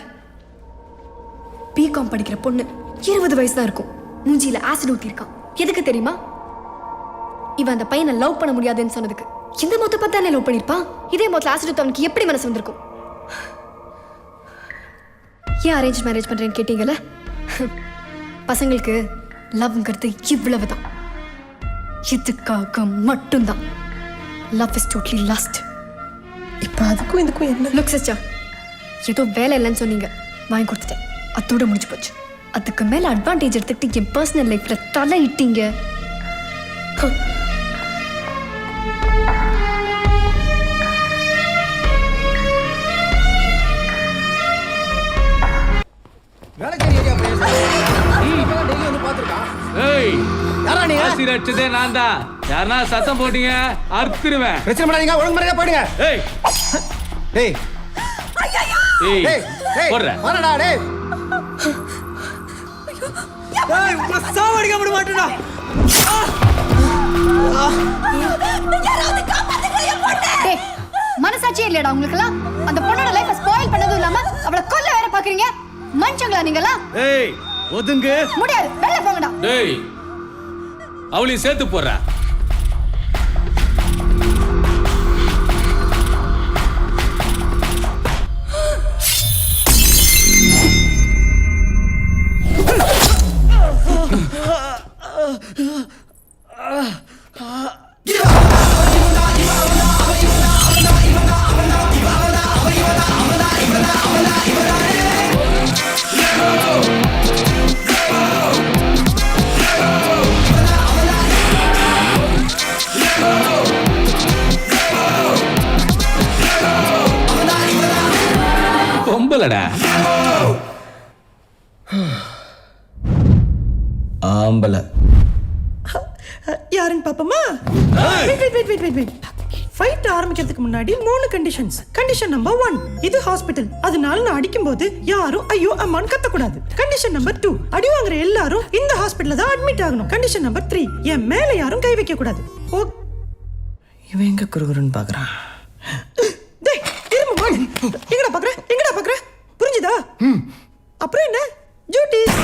பிகாம் படிக்கிற பொண்ணு, 20 வயசு தான் இருக்கும், மூஞ்சியில ஆசிட் ஊத்திருக்கான். எதுக்கு தெரியுமா? இவன் அந்த பையனை லவ் பண்ண முடியாதுன்னு சொன்னதுக்கு. இந்த மொத்த பார்த்தானே லவ் பண்ணிருப்பான். இதே மொத்தம் ஆசிட் ஊத்தவனுக்கு எப்படி மனசு வந்திருக்கும்? ஏன் அரேஞ்ச் மேரேஜ் பண்றேன்னு கேட்டீங்கல்ல? பசங்களுக்கு லவ்ங்கிறது இவ்வளவுதான், இதுக்காக மட்டும்தான். Love is totally last. இப்ப அதுக்கும் இதுக்கும் என்ன? லுக் சிஸ்டர், ஏதோ வேலை இல்லைன்னு சொன்னீங்க, வாங்கி கொடுத்துட்டேன், அதோட முடிஞ்சு போச்சு. அதுக்கு மேல அட்வான்டேஜ் எடுத்துக்கிட்டு என் பர்சனல் லைஃப்ல தலை இட்டீங்க. நான் தான். யாரா சத்தம் போட்டீங்க அறுத்துருவேன். பிரச்சனை பண்ணாதீங்க, ஒழுங்கு முறையா போயிடுங்க. ஏய் டேய் ஏய் டேய் போடுற வரடா டேய். டேய் உன்னை சாவடிக்க விட மாட்டேடா. டேய், மனசாட்சியே இல்லையாடா உங்களுக்குலாம்? அந்த பொண்ணோட லைஃபை ஸ்பாயில் பண்ணதும் இல்லாம அவளை கொல்ல வேற பாக்குறீங்க. மனுஷங்களா நீங்களா? ஏய் ஒதுங்க. முடியாது, வெளில போங்கடா. டேய் அவளையும் சேர்த்து போடுற. பொம்பலடா. ஆம்பளை. யாருன்னு பாப்போமா? ஃபைட் ஆரம்பிக்கிறதுக்கு முன்னாடி 3 கண்டிஷன்ஸ். கண்டிஷன் நம்பர் 1, இது ஹாஸ்பிடல், அதனால நான் அடிக்கும்போது யாரும் ஐயோ அம்மான்னு கத்தக்கூடாது. கண்டிஷன் நம்பர் 2, அடி வாங்குற எல்லாரும் இந்த ஹாஸ்பிடல்ல தான் அட்மிட் ஆகணும். கண்டிஷன் நம்பர் 3, என் மேல யாரும் கை வைக்க கூடாது. இவன் எங்க குறுகுறுன்னு பார்க்குறான். டேய் திரும்ப வாடி. எங்கடா பாக்குற புரிஞ்சுதா? அப்புறம் என்ன டியூட்டிஸ்.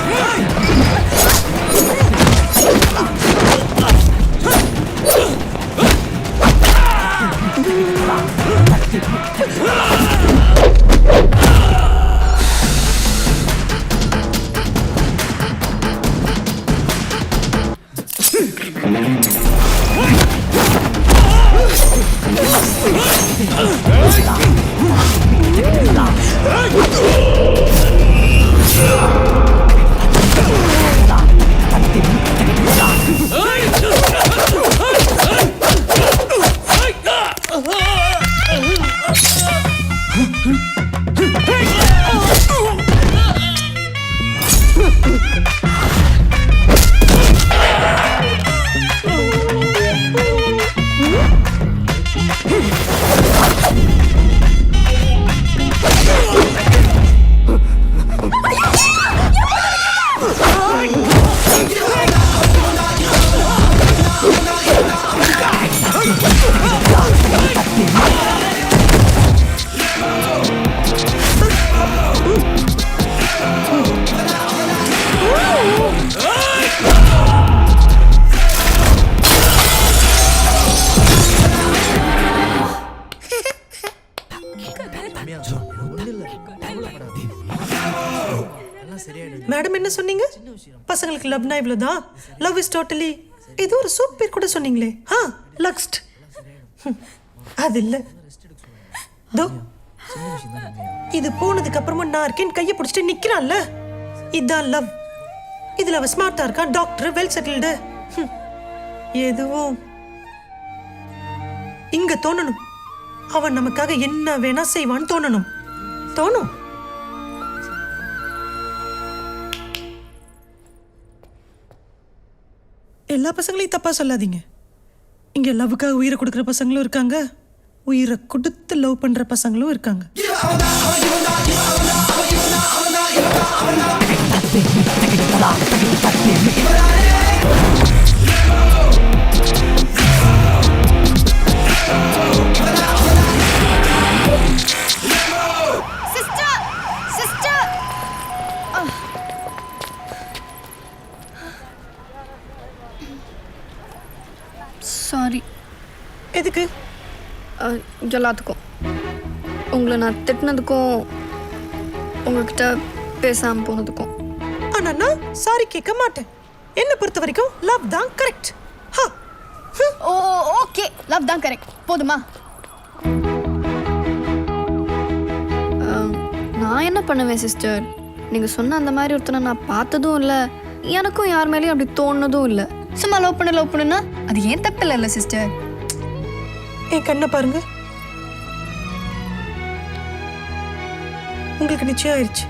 மேடம் என்ன சொன்னீங்க? பசங்களுக்கு லவ்னா இவ்வளவுதான். லவ் இஸ் டோட்டலி ஏதோ ஒரு சூப் பேர் கூட சொன்னீங்களே. லக்ஸ்ட். அது இல்ல. தோ இது போனதுக்கு அப்புறமா நான் இருக்கேன் கையை பிடிச்சிட்டு நிக்கிறான்ல, இதான் லவ். இதுல அவ ஸ்மார்ட்டா இருக்கா, டாக்டர், வெல் செட்டில்டு. எதுவும் இங்க தோணணும், அவன் நமக்காக என்ன வேணா செய்வான்னு தோணும். எல்லா பசங்களையும் தப்பா சொல்லாதீங்க. இங்க லவ்வுக்காக உயிரை கொடுக்குற பசங்களும் இருக்காங்க, உயிரை கொடுத்து லவ் பண்ற பசங்களும் இருக்காங்க. சாரி. எதுக்கு? எல்லாத்துக்கும். உங்களை நான் திட்டினதுக்கும் உங்ககிட்ட பேசாமல் போனதுக்கும். ஆனா நான் சாரி கேட்க மாட்டேன். என்ன பொறுத்த வரைக்கும் லவ் தான் கரெக்ட். ஓகே, லவ் தான் கரெக்ட். போதுமா? நான் என்ன பண்ணுவேன் சிஸ்டர்? நீங்கள் சொன்ன அந்த மாதிரி ஒருத்தனை நான் பார்த்ததும் இல்லை, எனக்கும் யார் மேலேயும் அப்படி தோணுனதும் இல்லை. சும்மா லவ் பண்ணுன்னா அது ஏன் தப்பு இல்லைல்ல சிஸ்டர்? என் கண்ணை பாருங்க, உங்களுக்கு நிச்சயம் ஆயிடுச்சு.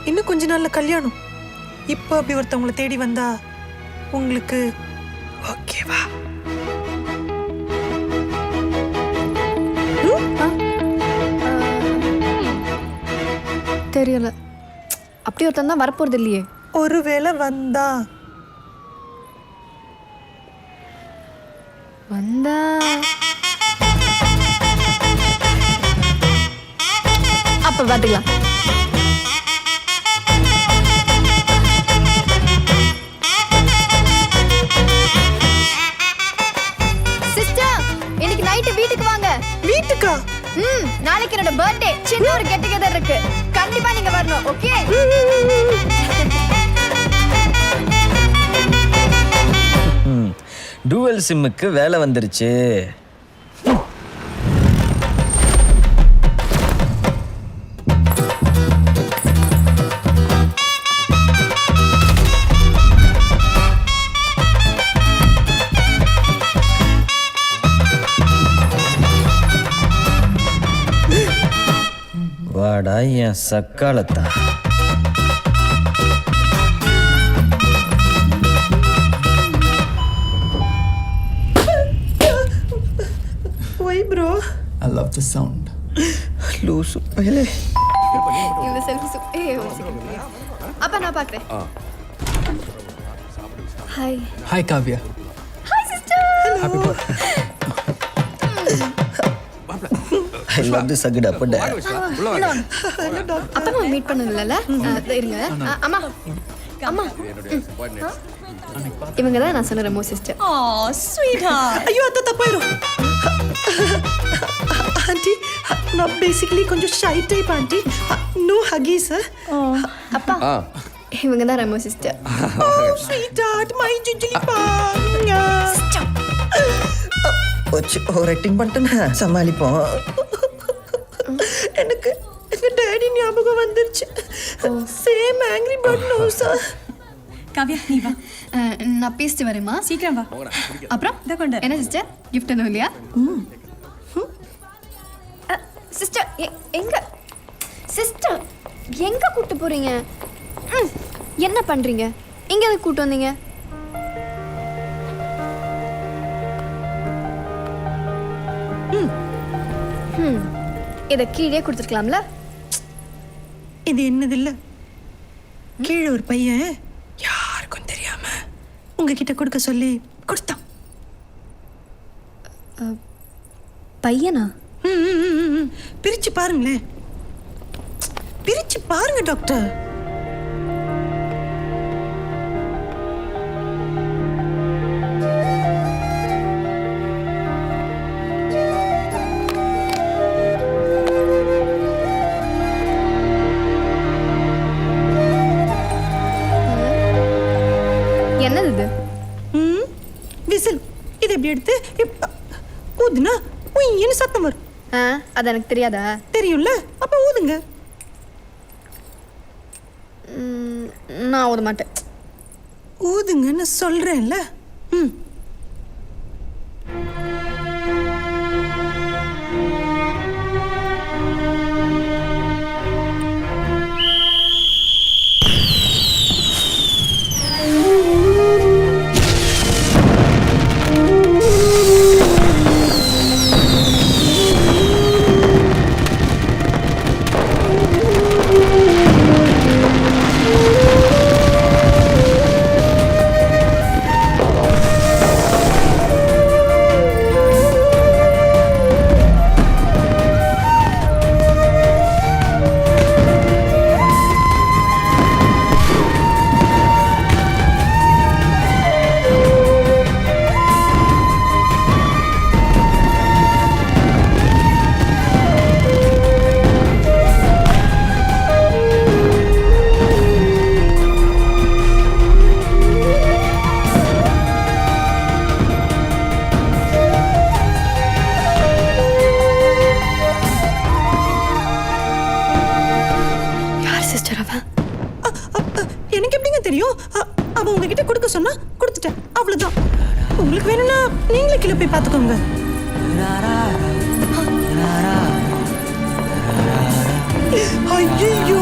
இன்னும் கொஞ்ச நாள்ல கல்யாணம். இப்போ அப்படி ஒருத்தவங்களை தேடி வந்தா உங்களுக்கு ஓகேவா? தெரியல. அப்படி ஒருத்தன் தான் வரப்போறது இல்லையே. ஒருவேளை வந்தா அப்ப பாத்துக்கலாம். சிஸ்டர், இன்னைக்கு நைட் வீட்டுக்கு வாங்க. வீட்டுக்கா? நாளைக்கு என்னோட பர்த்டே. சின்ன ஒரு கெட் டுகெதர் இருக்கு, கண்டிப்பா நீங்க வரணும். ஓகே? டூவல் சிம்முக்கு வேலை வந்துருச்சு. வாடா என் சக்காலத்தா. Why bro? I love the sound. லூசு பையலே. இந்த செல்ஃபி அப்ப நான் பாக்குறேன். Hi. Hi Kavya. Hi sister. Happy birthday. I love this அகடா போடா. அப்பா அம்மா மீட் பண்ணதில்லல? இருங்க. அம்மா அம்மா இவங்க தான் நான் சொன்ன ரெமோ சிஸ்டர். ஓ ஸ்வீட்ஹார்ட். ஐயோ அத்தை தப்பாயிரும். ஆண்டி நான் பேசிக்கலி கொஞ்சம் shy type aunty. No hugs. அப்பா இவங்க தான் Remo sister. Sweetheart my ஜிஜிலி பாங்க. ஒரு ஆக்டிங் பண்ணிட்டேன்னா சமாளிப்போம். எனக்கு எங்க டாடி ஞாபகம் வந்துருச்சு. சேம் ஆங்கிரி பேர்ட் நோஸா. காவ்யா நீ வா. நான் பேசிட்டு வரேம்மா. சீக்கிரம் வா. அப்புறம் இத கொண்டு. என்ன சிஸ்டர் கிஃப்ட் எதுவும் இல்லையா? சிஸ்டர் எங்க சிஸ்டர் எங்க கூட்டு போறீங்க? என்ன பண்றீங்க? எங்க எதுக்கு கூட்டு வந்தீங்க? இதை கீழே கொடுத்துருக்கலாம்ல. இது என்னது இல்ல, கீழே ஒரு பையன் யாருக்கும் தெரியாம உங்ககிட்ட கொடுக்க சொல்லி கொடுத்தான். பையனா? பிரிச்சு பாருங்களேன், பிரிச்சு பாருங்க டாக்டர். என்னது இது? விசில். இது எப்படி எடுத்து ஊதுனா உயின்னு சத்தம் வரும். அது எனக்கு தெரியாதா? தெரியும்ல, அப்ப ஊதுங்க. நான் ஊத மாட்டேன். ஊதுங்கன்னு சொல்றேன்ல. எனக்கு எப்படிங்க தெரியும்? அவன் உங்ககிட்ட கொடுக்க சொன்னா கொடுத்துட்டேன், அவ்வளவுதான். உங்களுக்கு வேணும்னா நீங்களே கீழே போய் பார்த்துக்கோங்க. ஐயோ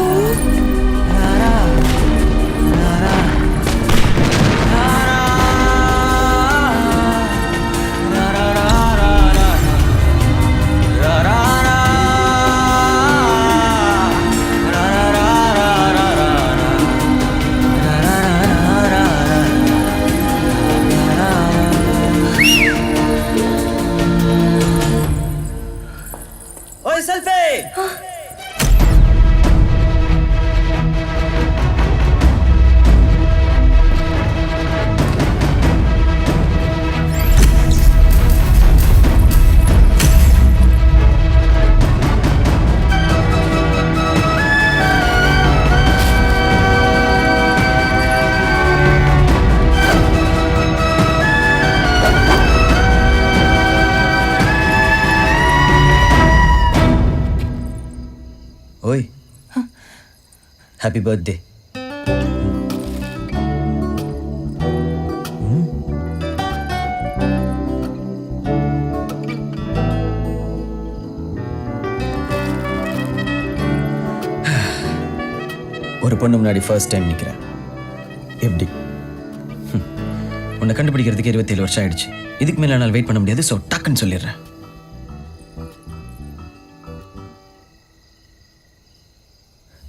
ஓய், ஹாப்பி பர்த்டே. ஒரு பொண்ணு முன்னாடி ஃபர்ஸ்ட் டைம் நிற்கிறேன். எப்படி? உன்னை கண்டுபிடிக்கிறதுக்கு 27 வருஷம் ஆயிடுச்சு. இதுக்கு மேலே என்னால் வெயிட் பண்ண முடியாது. ஸோ டக்குன்னு சொல்லிடுறேன்.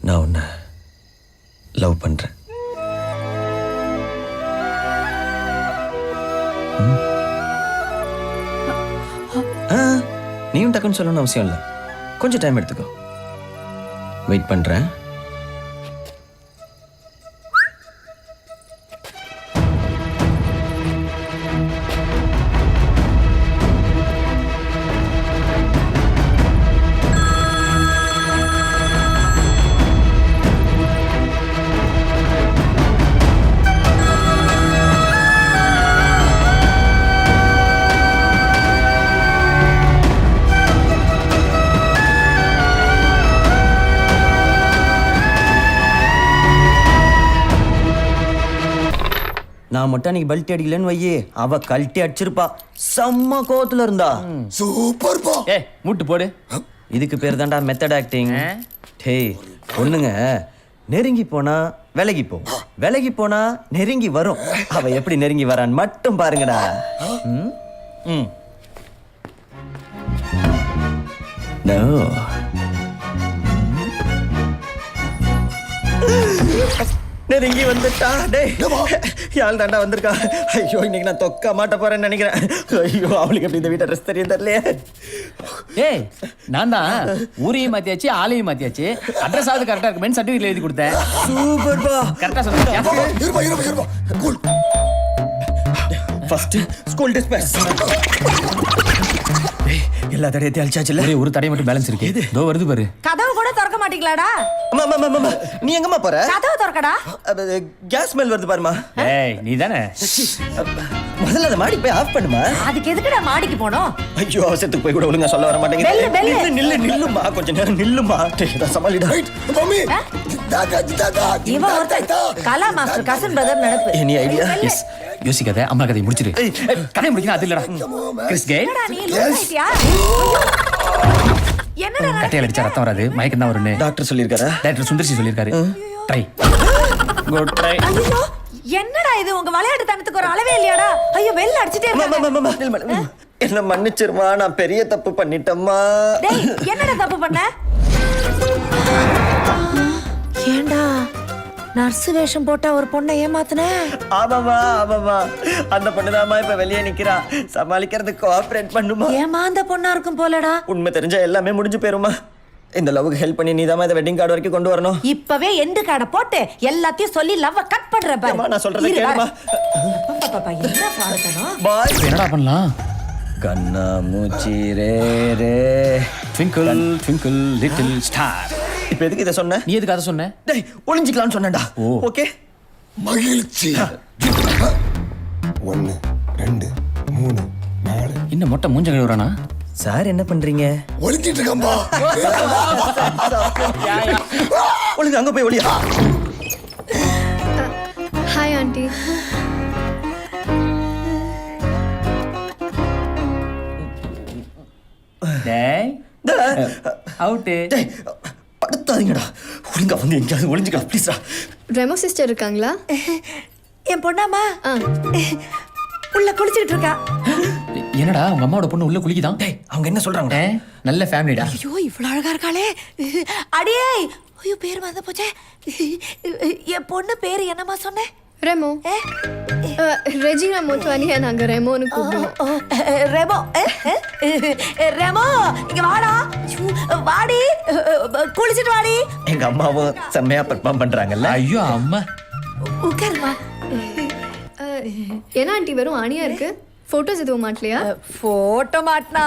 நான் உன்னை லவ் பண்றேன். நீயும் டக்குன்னு சொல்லணும்னு அவசியம் இல்லை. கொஞ்சம் டைம் எடுத்துக்கோ. வெயிட் பண்றேன். நான் மட்டும் அன்னைக்கு பல்ட்டி அடிக்கலன்னு வையே, அவ கழட்டி அடிச்சிருப்பா. செம்ம கோவத்துல இருந்தா. சூப்பர்ப்பா. ஏய் மூட்டு போடு. இதுக்கு பேர் தான்டா மெத்தட் ஆக்டிங். டேய் பொண்ணுங்க நெருங்கி போனா விலகி போ, விலகி போனா நெருங்கி வரும். அவ எப்படி நெருங்கி வரான்னு மட்டும் பாருங்கடா. ம் ம் நோ நெருங்கி வந்துட்டா. டேய் யாழ் தாண்டா வந்திருக்கா. ஐயோ இன்னைக்கு நான் தொக்க மாட்ட போறேன்னு நினைக்கிறேன். ஐயோ அவளுக்கு எப்படி இந்த வீட்டை ட்ரெஸ் தெரியும் தெரியலையே. ஏய் நான் தான் ஊரையும் மாத்தியாச்சு ஆளையும் மாத்தியாச்சு. அட்ரஸ் ஆகுது கரெக்டா இருக்குமேன்னு சர்டிஃபிகேட் எழுதி கொடுத்தேன். சூப்பர்பா. கரெக்டா சொன்னேன். இருப்பா. கூல். ஃபர்ஸ்ட் ஸ்கூல் டிஸ்பேஸ். எல்லா தடையத்தையும் அழிச்சாச்சுல்ல. ஒரே ஒரு தடை மட்டும் பேலன்ஸ் இருக்கு. இதோ வருது பாரு. கதவு கூட திறக்க மாட்டீங்களாடா? அம்மா நீ எங்கம்மா போற? கதவு திறக்கடா. கேஸ் ஸ்மெல் வருது பாருமா. ஏய் நீ தானே. முதல்ல அந்த மாடி போய் ஆஃப் பண்ணுமா. அதுக்கு எதுக்குடா மாடிக்கு போனோம்? ஐயோ அவசரத்துக்கு போய் கூட ஒழுங்கா சொல்ல வர மாட்டேங்குது. நில்லுமா கொஞ்ச நேரம் நில்லுமா. சமாளிடா. மம்மி இவன் ஒருத்தன் கலா மாஸ்டர் கசன் பிரதர் நினைப்பு. Any idea? எஸ் யோசிக்காத. அம்மா கதையை முடிச்சிரு. கதையை முடிக்கணும். அது இல்லடா கிறிஸ் கே. என்னடா நீ லூஸ் ஆயிட்டியா? என்னடா கட்டையில அடிச்சா ரத்தம் வராது, மயக்கம் தான் வரும்னு டாக்டர் சொல்லியிருக்காரா? டாக்டர் சுந்தர்சி சொல்லியிருக்காரு. Try good try. ஐயோ என்னடா இது? உங்க விளையாட்டு தனத்துக்கு ஒரு அளவே இல்லையாடா? ஐயோ வெல்ல அடிச்சிட்டே இருக்க. என்ன மன்னிச்சிருமா, நான் பெரிய தப்பு பண்ணிட்டேம்மா. டேய் என்னடா தப்பு பண்ண? ஏண்டா நர்ஸ் வேஷம் போட்டா ஒரு பொண்ணை ஏமாத்துன? ஆமாமா அந்த பொண்ணுதாம்மா இப்ப வெளியே நிக்கிறா. சமாளிக்கிறதுக்கு கோஆபரேட் பண்ணுமா. ஏமாந்த பொண்ணா இருக்கும் போலடா. உண்மை தெரிஞ்சா எல்லாமே முடிஞ்சு போயிருமா. இந்த லவ்வுக்கு ஹெல்ப் பண்ணி நீதாம்மா இந்த வெட்டிங் கார்டு வரைக்கும் கொண்டு வரணும். இப்பவே எண்டு கார்டை போட்டு எல்லாத்தையும் சொல்லி லவ்வ கட் பண்ற பாரு. நான் சொல்றதை கேளுமா. பாப்பா என்ன ஃப்ராடுதனோ. பாய் என்னடா பண்ணலாம்? கண்ணா மூச்சி ரே ரே ட்விங்கிள் ட்விங்கிள் லிட்டில் ஸ்டார். இப்போ எதுக்கு இதை சொன்ன? நீ எதுக்கு அதை சொன்ன? டேய் ஒளிஞ்சிக்கலாம்னு சொன்னேன்டா. ஓகே மகிழ்ச்சி. 1 2 3 4. இன்னும் மொட்டை மூஞ்ச கழுவுறானா? சார் என்ன பண்றீங்க? ஒளிஞ்சிட்டு இருக்கம்பா. ஒளிங்க அங்க போய் ஒளியா. Hi aunty. டேய் அவுட். டேய் படுத்தாதீங்கடா. ஒழுங்கா வந்து எங்கேயாவது ஒளிஞ்சுக்கலாம் ப்ளீஸ்டா. ரெமோ சிஸ்டர் இருக்காங்களா? என் பொண்ணாமா உள்ள குளிச்சிட்டு இருக்கா. என்னடா உங்க அம்மாவோட பொண்ணு உள்ள குளிக்குதான்? டேய் அவங்க என்ன சொல்றாங்க? நல்ல ஃபேமிலிடா. ஐயோ இவ்வளவு அழகா இருக்காளே. அடியே ஐயோ பேர் வந்து போச்சே. என் பொண்ணு பேர் என்னமா சொன்னேன்? ரெமோ. ரெஜினா மோட்வானியா நாங்க ரெமோன்னு கூப்பிடுவோம். ரெமோ ரெமோ இங்க வாடா. வாடி குளிச்சிட்டு வாடி. எங்க அம்மாவும் செம்மையா பெர்ஃபார்ம் பண்றாங்கல்ல. ஐயோ அம்மா உட்காருமா. என்ன ஆண்டி வெறும் ஆணியா இருக்கு? போட்டோஸ் எதுவும் மாட்டலையா? போட்டோ மாட்டினா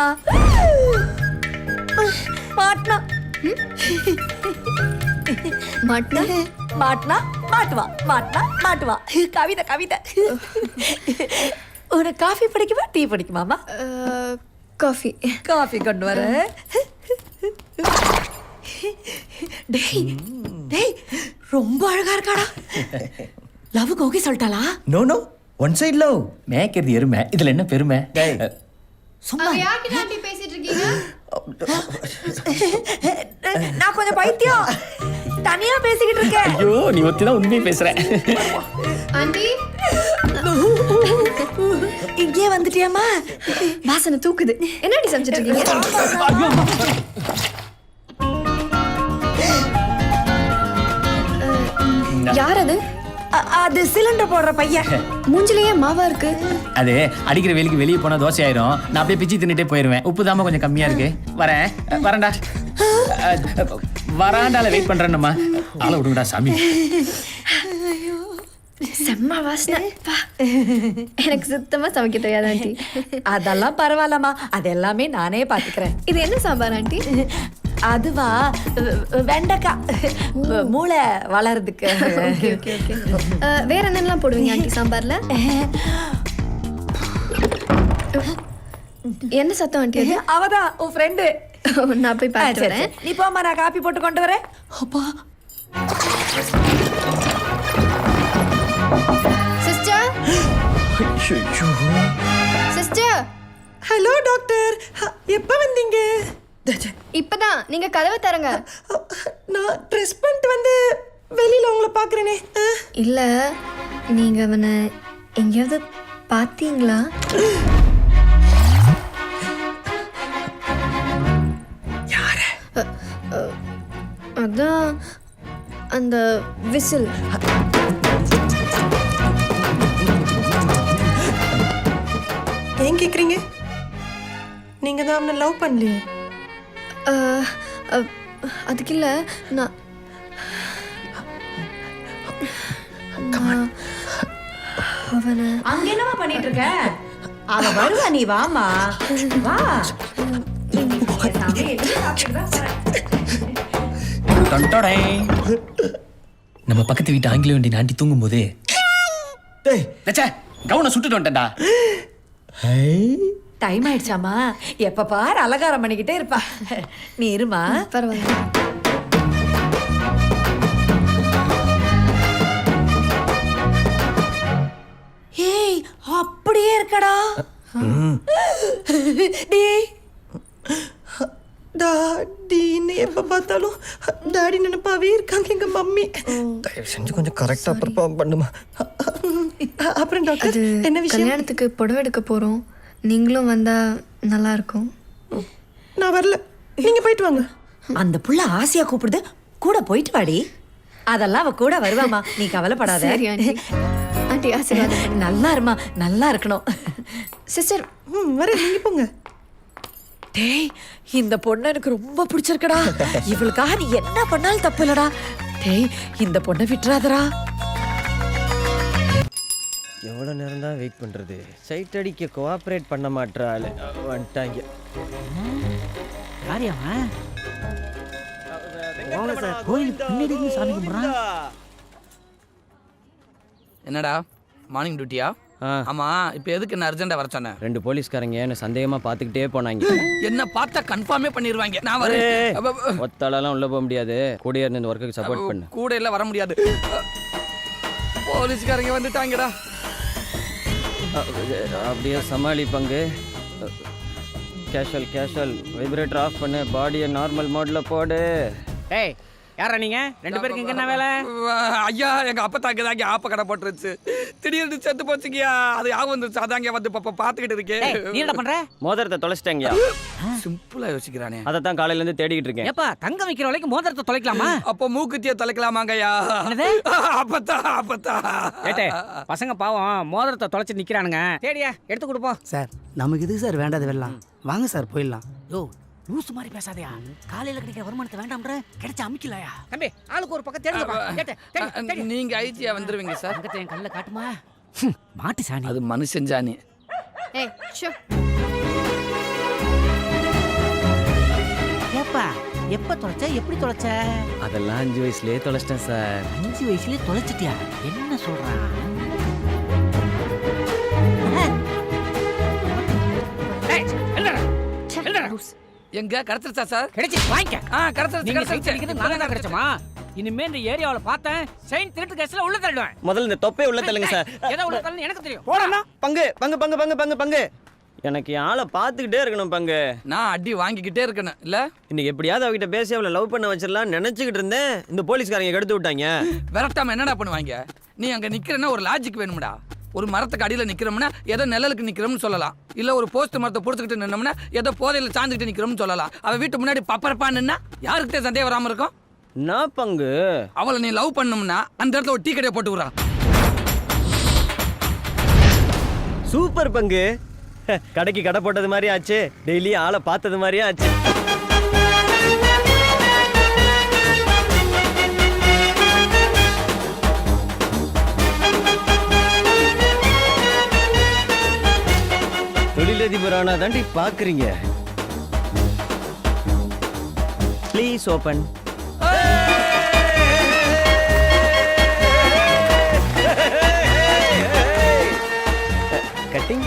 மாட்டினா மாட்டினா மாட்டினா மாட்டுவா மாட்டினா மாட்டுவா. கவிதை கவிதை. ஒரு காஃபி பிடிக்குமா டீ பிடிக்குமாமா? காஃபி. காஃபி கொண்டு வர. டேய் டேய் ரொம்ப அழகா இருக்காடா. லவ்வுக்கு ஓகே சொல்லிட்டாளா? No no one side love. மேய்க்கிறது எருமை, இதுல என்ன பெருமை? சும்மா யார்கிட்ட ஆண்டி பேசிட்டு இருக்கீங்க? நான் கொஞ்சம் பைத்தியம் தனியா பேசிக்கிட்டு இருக்கேன். ஐயோ நீ ஒத்திதான் உண்மையை பேசுற. ஆண்டி இங்கே வந்துட்டியாமா? வாசனை தூக்குது. என்னடி சமைச்சிட்டு இருக்கீங்க? யார் அது? அது சிலிண்டர் போடுற பையன். மூஞ்சிலேயே மாவா இருக்கு. அது அடிக்கிற வேலைக்கு வெளியே போனா தோசை ஆயிரும். நான் அப்படியே பிச்சு தின்னுட்டே போயிருவேன். உப்பு தாம கொஞ்சம் கம்மியா இருக்கு. வரேன்டா. வராண்டால வெயிட் பண்றேன்னுமா. ஆளை விடுங்கடா சாமி. செம்ம வாசனை. பா. எனக்கு சுத்தமா சமைக்க தெரியாது ஆண்டி. அதெல்லாம் பரவாயில்லம்மா, அது எல்லாமே நானே பாத்துக்கிறேன். இது என்ன சாம்பார் ஆண்டி? அதுவா, வெண்டைக்காய், மூளை வளருதுக்கு. Okay okay okay. வேற என்னெல்லாம் போடுவீங்க ஆண்டி சாம்பார்ல? என்ன சத்தம் ஆண்டி அது? அவதான் உன் ஃப்ரெண்டு. நான் போய் பார்த்து வரேன். நீ போம்மா, நான் காப்பி போட்டு கொண்டு வரேன். அப்பா, சிஸ்டர் சிஸ்டர். ஹலோ டாக்டர், எப்போ வந்தீங்க? இப்பதான். நீங்க கதவை தரங்க. நான் ட்ரெஸ் பண்ணிட்டு வந்து வெளியில உங்களை பார்க்குறேனே. இல்ல, நீங்க அவனை எங்கேயாவது பார்த்தீங்களா? அதான் அந்த விசில். ஏன் கேட்குறீங்க? நீங்கள் தான் அவனை லவ் பண்ணலையே. அதுக்கு இல்ல, நான் அவனை அங்க என்னமா பண்ணிட்டு இருக்க? அவ வருவா, நீ வாமா, வா. நம்ம பக்கத்து வீட்டு ஆங்கில வண்டி ஆண்டி தூங்கும் போது கவுனை சுட்டுட்டு வந்துட்டா. டைம் ஆயிடுச்சாமா? எப்ப பாரு அலங்காரம் பண்ணிக்கிட்டே இருப்பா. நீ இருமா. பரவாயில்ல. ஏய், அப்படியே இருக்கடா. டேய், டாடின்னு எப்போ பார்த்தாலும் டாடி நினைப்பாவே இருக்காங்க எங்க மம்மி. தயவு செஞ்சு கொஞ்சம் கரெக்டாக பெர்ஃபார்ம் பண்ணுமா. அப்புறம் டாக்டர், அது என்ன விஷயம்? கல்யாணத்துக்கு புடவை எடுக்க போறோம். நீங்களும் வந்தா நல்லா இருக்கும். நான் வரல, நீங்க போயிட்டு வாங்க. அந்த புள்ள ஆசையா கூப்பிடுது, கூட போயிட்டு வாடி. அதெல்லாம் அவ கூட வருவாமா, நீ கவலைப்படாத. சரி ஆண்டி. ஆண்டி ஆசீர்வாதம் பண்ணுங்க. நல்லா இருமா, நல்லா இருக்கணும். சிஸ்டர் வரேன், நீங்க போங்க. டேய், இந்த பொண்ணு எனக்கு ரொம்ப பிடிச்சிருக்கடா. இவளுக்காக நீ என்ன பண்ணாலும் தப்பு இல்லடா. டேய், இந்த பொண்ணை விட்டுறாதடா. எவ்வளோ நேரம் தான் வெயிட் பண்ணுறது? சைட் அடிக்க கோஆப்ரேட் பண்ண மாட்டாள். வந்துட்டாங்க. என்னடா மார்னிங் டியூட்டியா? ஆமா, இப்போ எதுக்கு என்ன அர்ஜென்ட்டா வர சொன்னேன்? 2 போலீஸ்காரங்க என்ன சந்தேகமாக பார்த்துக்கிட்டே போனாங்க. என்ன பார்த்தா கன்ஃபார்மே பண்ணிடுவாங்க. நான் வரேன். ஒத்தாலெல்லாம் உள்ள போக முடியாது. கூடயே இருந்து இந்த ஒர்க்குக்கு சப்போர்ட் பண்ணு. கூட எல்லாம் வர முடியாது. போலீஸ்காரங்க வந்துட்டாங்கடா. அப்படியே சமாளி பங்கு. கேஷுவல் வைப்ரேட்டர் ஆஃப் பண்ணு. பாடியை நார்மல் மோட்ல போடு. ஏய், யாரா நீங்க? 2 பேருக்கு இங்க என்ன வேலை? ஐயா, எங்க அப்பா தாங்க ஆப்ப கடை போட்டுருச்சு. திடீர்னு செத்து போச்சுங்கயா. அது யாவும் வந்துருச்சு. அதாங்க வந்து பாத்துக்கிட்டு இருக்கேன். நீ என்ன பண்ற? மோதிரத்தை தொலைச்சிட்டாங்கயா. சிம்பிளா யோசிக்கிறானே. அதைத்தான் காலையில இருந்து தேடிக்கிட்டு இருக்கேன். ஏப்பா, தங்கம் விக்கிற வரைக்கும் மோதிரத்தை தொலைக்கலாமா? அப்போ மூக்குத்திய தொலைக்கலாமாங்கய்யா? அப்பத்தா. ஏட்டே, பசங்க பாவம் மோதிரத்தை தொலைச்சு நிக்கிறானுங்க. தேடியா எடுத்து கொடுப்போம். சார், நமக்கு எதுக்கு சார் வேண்டாத வெள்ளம்? வாங்க சார், போயிடலாம். யோ, லூசு மாதிரி பேசாதயா. காலையில கிடைக்கிற வருமானத்தை வேண்டாம்ன்ற கிடைச்ச அமிக்கலையா? தம்பி, ஆளுக்கு ஒரு பக்கம் தேடுங்க. நீங்க ஐடியா வந்துருவீங்க சார். பக்கத்துல என் கல்ல காட்டுமா? மாட்டு சாணி. அது மனுஷன் ஜானி. ஏய், ஷோ. ஏப்பா, எப்ப தொலைச்ச? எப்படி தொலைச்ச? அதெல்லாம் 5 வயசுலயே தொலைச்சிட்டேன் சார். 5 வயசுலயே தொலைச்சிட்டியா? என்ன சொல்றான்? எங்க கடத்துறா சார்? கிடைச்சி வாங்கிக்க. கடத்துறது நாங்க கிடைச்சோமா? இனிமே இந்த ஏரியாவுல பார்த்தேன் செயின் திருட்டு கேஸ்ல உள்ள தள்ளிடுவேன். முதல்ல இந்த தொப்பை உள்ள தள்ளுங்க சார். எதை உள்ள தள்ளுன்னு எனக்கு தெரியும். போடா. பங்கு. எனக்கு ஆளை பார்த்துக்கிட்டே இருக்கணும் பங்கு. நான் அடி வாங்கிக்கிட்டே இருக்கணும் இல்ல? இன்னைக்கு எப்படியாவது அவகிட்ட பேசி அவளை லவ் பண்ண வச்சிடலாம் நினைச்சுக்கிட்டு இருந்தேன். இந்த போலீஸ்காரங்க கெடுத்து விட்டாங்க. விரட்டாம என்னடா பண்ணுவாங்க? நீ அங்க நிக்கிறன்னா ஒரு லாஜிக் வேணும்டா. ஒரு மரத்துக்கு அடியில் நிற்கிறோம்னா ஏதோ நிழலுக்கு நிற்கிறோம்னு சொல்லலாம். இல்லை ஒரு போஸ்ட் மரத்தை பிடிச்சிக்கிட்டு நின்னோம்னா ஏதோ போதையில் சார்ந்துக்கிட்டு நிற்கிறோம்னு சொல்லலாம். அவள் வீட்டு முன்னாடி பப்பரப்பா நின்னா யாருக்கிட்டே சந்தேகம் வராமல் இருக்கும்? நான் பங்கு அவளை நீ லவ் பண்ணோம்னா அந்த இடத்துல ஒரு டீ கடையை போட்டு விடுறா. சூப்பர் பங்கு. கடைக்கு கடை போட்டது மாதிரி ஆச்சு. டெய்லி ஆளை பார்த்தது மாதிரியே ஆச்சு. ஓப்பன் தாண்டி பாக்குறீங்க. Please open. கட்டிங்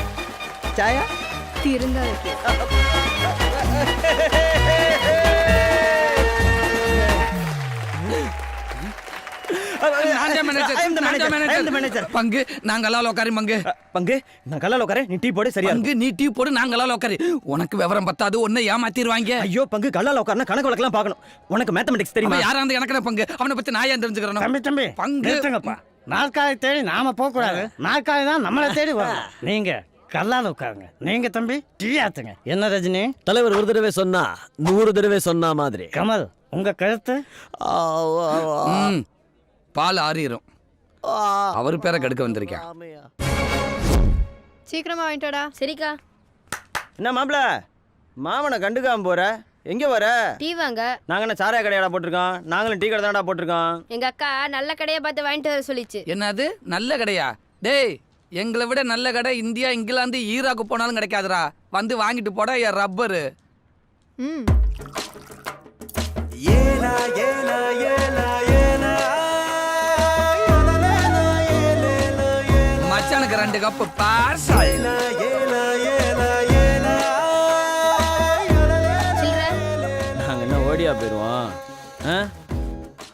சாயா திருந்தா பங்கு நாங்களால உட்காரு பங்கு பங்கு நான் கல்லால உட்காரேன், நீ டீ போடு. சரியா பங்கு நீ டீ போடு, நாங்களால உட்காரு. உனக்கு விவரம் பத்தாது, ஒன்னை ஏமாத்திடுவாங்க. ஐயோ பங்கு கல்லால உட்கார்னா கணக்கு வழக்கெல்லாம் பார்க்கணும். உனக்கு மேத்தமெட்டிக்ஸ் தெரியுமா? யாரா இருந்து எனக்கு பங்கு, அவனை பத்தி நான் ஏன் தெரிஞ்சுக்கிறேன்? தம்பி தம்பி பங்கு நிறுத்துங்கப்பா. நாற்காலி தேடி நாம போக கூடாது, நாற்காலி தான் நம்மளை தேடி வரும். நீங்க கல்லால உட்காருங்க. நீங்க தம்பி டீ ஆத்துங்க. என்ன ரஜினி? தலைவர் ஒரு தடவை சொன்னா 100 தடவை சொன்னா மாதிரி. கமல் உங்க கருத்து? பால் ஆறிரும். அவர் பேரை கெடுக்க வந்திருக்கேன். சீக்கிரமா வாங்கிட்டோடா. சரிக்கா. என்ன மாப்பிள, மாமனை கண்டுக்காம போற? எங்க வர? டீ வாங்க. நாங்க என்ன சாராய கடையாடா போட்டிருக்கோம்? நாங்களும் டீ கடை தானடா போட்டிருக்கோம். எங்க அக்கா நல்ல கடையை பார்த்து வாங்கிட்டு வர சொல்லிச்சு. என்னது நல்ல கடையா? டேய், எங்களை விட நல்ல கடை இந்தியா, இங்கிலாந்து, ஈராக்கு போனாலும் கிடைக்காதுடா. வந்து வாங்கிட்டு போடா என் ரப்பரு. மச்சானுக்கு 2 கப்பு பார்சல். நாங்க என்ன ஓடியா போயிடுவோம்?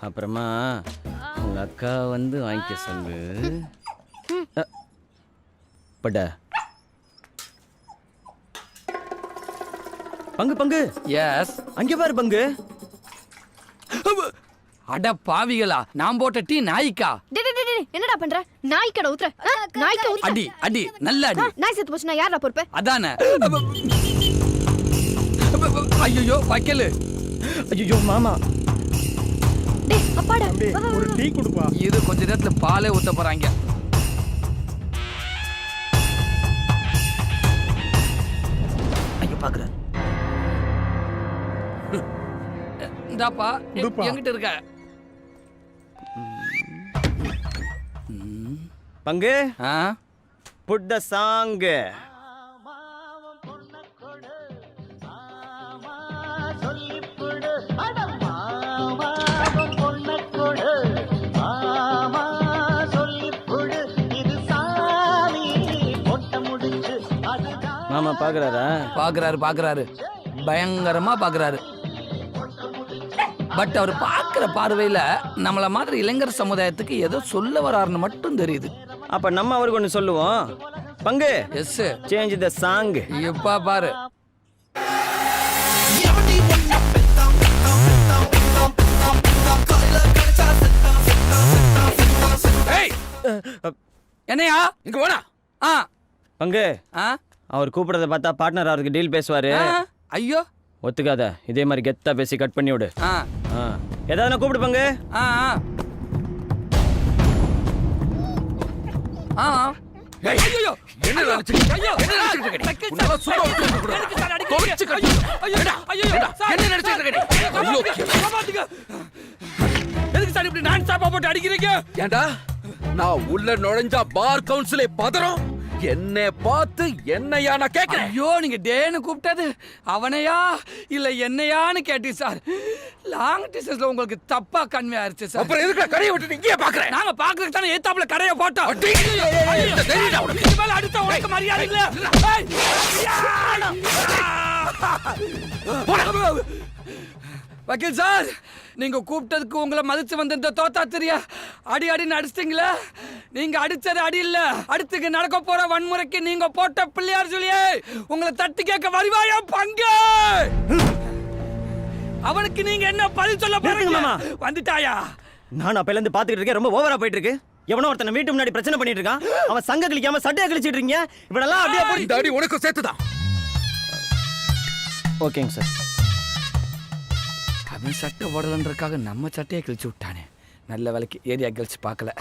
அப்புறமா உங்க அக்கா வந்து வாங்கிக்க சொல்லு. பட பங்கு பங்கு. எஸ். அங்கே பாரு பங்கு. அட பாவிகளா, நான் போட்ட டீ நாய்க்கா. என்னடா பண்ற? நாய்க்கடை ஊத்துற. நாய்க்கு ஊத்துற. அடி அடி நல்ல அடி. நாய் செத்து போச்சுனா யாரா பொறுப்பு? அதானே. ஐயோ வைக்கலு. ஐயோ மாமா. டேய் அப்பாடா, ஒரு டீ குடுப்பா. இது கொஞ்ச நேரத்துல பாலே ஊத்த போறாங்க. ஐயோ பாக்குறேன். இந்தாப்பா என்கிட்ட இருக்க. பங்கு புட் த சாங். மாமா பாக்குறாரா? பாக்குறாரு பயங்கரமா பாக்குறாரு. பட் அவர் பாக்குற பார்வையில நம்மள மாதிரி இளைஞர் சமுதாயத்துக்கு ஏதோ சொல்ல வராருன்னு மட்டும் தெரியுது. அப்ப நம்ம அவருக்கு ஒண்ணு சொல்லுவோம். பங்கு எஸ் சேஞ்ச் த சாங். இப்ப பாரு. என்னையா இங்க போனா? பங்கு அவர் கூப்பிடுறத பார்த்தா பார்ட்னர் அவருக்கு டீல் பேசுவாரு. ஐயோ ஒத்துக்காத, இதே மாதிரி கெத்தா பேசி கட் பண்ணி விடு. ஏதாவது கூப்பிடு பங்கு. ஏண்டா நான் உள்ள நுழைஞ்சா பார் கவுன்சிலே பதறும். என்ன பார்த்து என்னையா நான் கேட்கிறேன். ஐயோ நீங்க டேன்னு கூப்பிட்டது அவனையா இல்ல என்னையான்னு கேட்டி சார். லாங் டிஸ்டன்ஸ்ல உங்களுக்கு தப்பா கன்வே ஆயிருச்சு சார். அப்புறம் எதுக்கு கடையை விட்டு இங்கே பாக்குறேன்? நாங்க பாக்குறதுக்கு தானே ஏத்தாப்புல கடையை போட்டோம். இது மேல அடுத்த உனக்கு மரியாதை இல்ல. வக்கீல் சார், நீங்க கூப்பிட்டதுக்கு உங்களை மதிச்சு வந்து இந்த தோத்தா தெரியா அடி அடின்னு அடிச்சிட்டீங்களா? நீங்க அடிச்சது அடி இல்ல, அடுத்துக்கு நடக்க போற வன்முறைக்கு நீங்க போட்ட பிள்ளையார் சொல்லியே உங்களை தட்டி கேட்க வருவாயா பங்கு? அவனுக்கு நீங்க என்ன பதில் சொல்ல போறீங்க? வந்துட்டாயா? நான் அப்பையில இருந்து பாத்துக்கிட்டு இருக்கேன். ரொம்ப ஓவரா போயிட்டு இருக்கு. எவனோ ஒருத்தனை வீட்டு முன்னாடி பிரச்சனை பண்ணிட்டு இருக்கான். அவன் சங்க கிழிக்காம சட்டையா கிழிச்சிட்டு இருக்கீங்க. இவனெல்லாம் அப்படியே போய் இந்த அடி உனக்கு சேர்த்துதான். ஓகேங்க சார். அவன் சட்டை போடலன்றக்காக நம்ம சட்டையை கிழிச்சு விட்டானே. நல்ல வேலைக்கு ஏரியா கிழிச்சு பார்க்கல.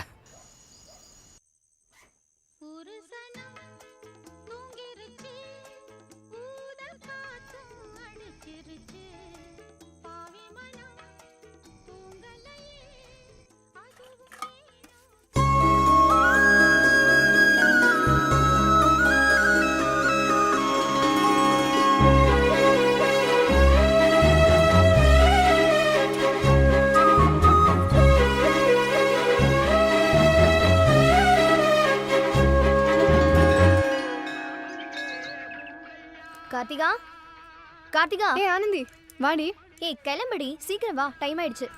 கார்த்திகா. ஏய் ஆனந்தி வாடி. ஏய் கிளம்படி, சீக்கிரம் வா, டைம் ஆயிடுச்சு.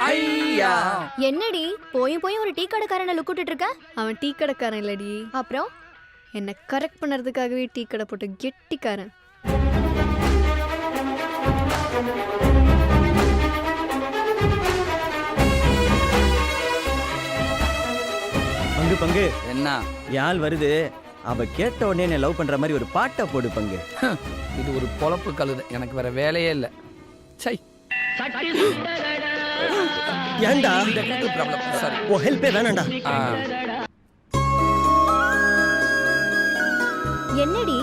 ஐயா என்னடி போய் போய் ஒரு டீ கடைக்காரனை லுக் விட்டுட்டு இருக்க? அவன் டீ கடைக்காரன் இல்லடி, அப்புறம் என்னை கரெக்ட் பண்ணுறதுக்காகவே டீ கடை போட்டு கெட்டிக்காரன். பங்கு பங்கு என்ன யாழ் வருது. அவ கேட்ட உடனே என்ன லவ் பண்ற மாதிரி ஒரு பாட்டை போடு பங்கு. இது ஒரு பொழப்பு கழுது, எனக்கு வேற வேலையே இல்லை. சை ஏன்டா ப்ராப்ளம், சாரி. ஓ ஹெல்ப்பே வேணாண்டா. என்னடி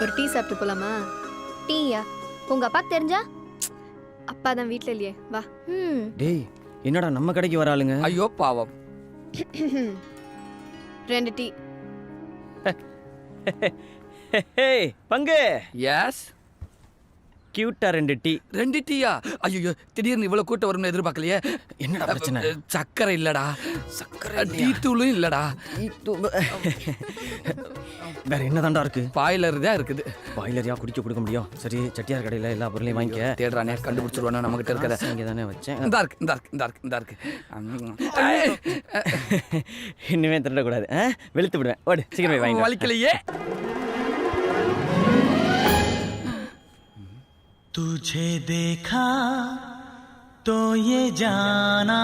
ஒரு டீ சாப்பிட்டு போலாமா? டீயா? உங்க அப்பாக்கு தெரிஞ்சா? அப்பா தான் வீட்டில் இல்லையே, வா. டேய் என்னடா நம்ம கடைக்கு வராளுங்க? ஐயோ பாவம். 2 டீ. பங்கு எஸ், கியூட்டா 2 டீ. 2 டீயா? ஐயோ, திடீர்னு இவ்வளவு கூட்டம் வரும்னு எதிர்பார்க்கலையே. என்னடா பிரச்சனை? சக்கரை இல்லடா, சக்கரை டீ தூளும் இல்லடா. வேற என்னதான்டா இருக்கு? பாய்லர் தான் இருக்குது. பாய்லரியா குடிக்க கொடுக்க முடியும்? சரி, செட்டியார் கடையில எல்லா பொருளையும் வாங்கிக்க. தேடுறானே, கண்டுபிடிச்சிருவானோ நம்ம கிட்ட இருக்கிறத. இங்கே தானே வச்சேன். இந்த இருக்கு, இந்த இருக்கு, இந்த இருக்கு, இந்த இருக்கு. இனிமே திருடக்கூடாது, வெளுத்து விடுவேன். ஓடு சீக்கிரம் வாங்கி. வலிக்கலையே. तुझे देखा तो ये जाना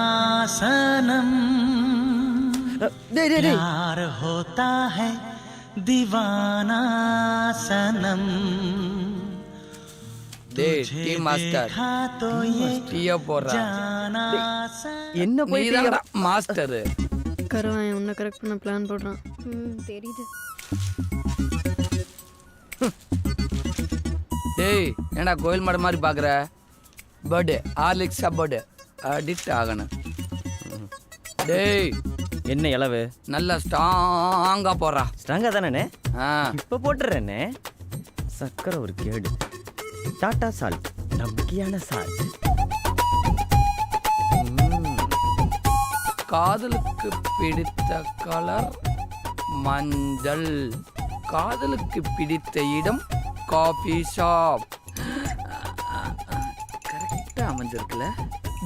सनम प्यार होता है दीवाना सनम டேய் டீ மாஸ்டர், तो ये டீயா போடுறா. जाना என்ன போய் நீதான்டா மாஸ்டர். கருவான் உன்னை கரெக்ட் பண்ண பிளான் போடுறான். தெரியுது. டேய் ஏன்னா கோயில் மாடு மாதிரி பாக்குற? பர்த்டே ஆர்லிக்ஸா பர்த்டே அடிக்ட் ஆகணும். டேய் என்ன இளவு? நல்லா ஸ்ட்ராங்கா போடுறா. ஸ்ட்ராங்கா தானே? இப்ப போட்டுறேனே. சக்கரை ஒரு கேடு. டாடா சால்ட் நம்பிக்கையான சால்ட். காதலுக்கு பிடித்த கலர் மஞ்சள், காதலுக்கு பிடித்த இடம் காஃபி ஷாப். கரெக்டா அமைஞ்சிருக்குல்ல.